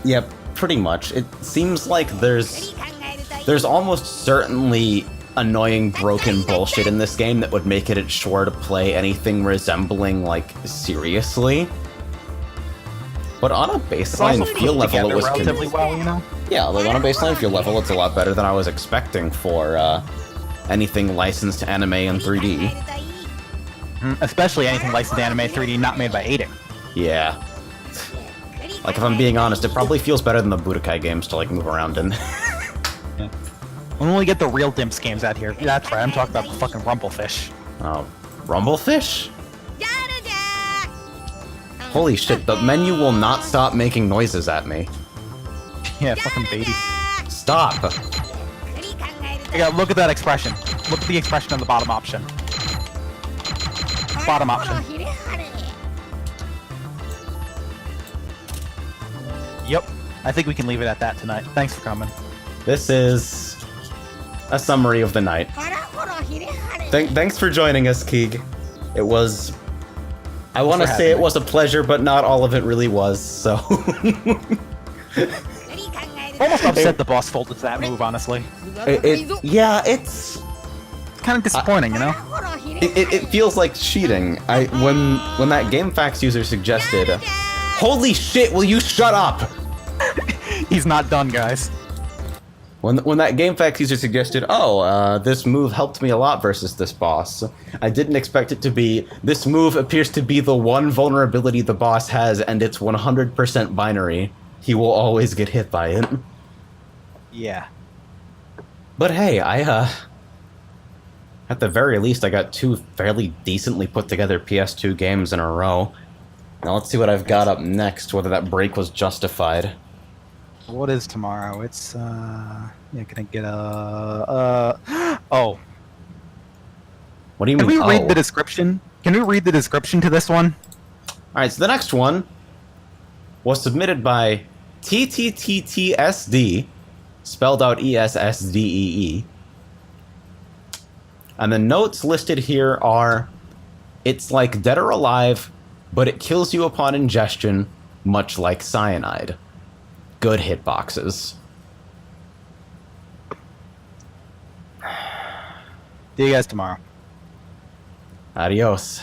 Yep, pretty much. It seems like there's almost certainly annoying broken bullshit in this game that would make it sure to play anything resembling, like, seriously. But on a baseline feel level, it was relatively well, you know? Yeah, like on a baseline feel level, it's a lot better than I was expecting for anything licensed anime in 3D. Especially anything licensed anime 3D not made by Aiden. Yeah. Like, if I'm being honest, it probably feels better than the Budokai games to, like, move around in. Yeah. When we get the real Dimps games out here. That's right, I'm talking about the fucking Rumblefish. Oh, Rumblefish? Holy shit, the menu will not stop making noises at me. Yeah, fucking baby. Stop! Yeah, look at that expression. Look at the expression on the bottom option. Bottom option. Yep. I think we can leave it at that tonight. Thanks for coming. This is a summary of the night. Thanks for joining us, Keeg. It was... I want to say it was a pleasure, but not all of it really was, so... Almost upset the boss folded that move, honestly. Yeah, it's... kind of disappointing, you know? It feels like cheating. When that GameFAQs user suggested... Holy shit, will you shut up? He's not done, guys. When that GameFAQs user suggested, oh, this move helped me a lot versus this boss, I didn't expect it to be, this move appears to be the one vulnerability the boss has, and it's 100% binary. He will always get hit by it. Yeah. But hey, at the very least, I got 2 fairly decently put together PS2 games in a row. Now let's see what I've got up next, whether that break was justified. What is tomorrow? It's, yeah, can I get a, oh. What do you mean, Can we read the description? Can we read the description to this one? Alright, so the next one was submitted by TTTTSD, spelled out ESSDEE. And the notes listed here are, it's like Dead or Alive, but it kills you upon ingestion, much like cyanide. Good hitboxes. See you guys tomorrow. Adios.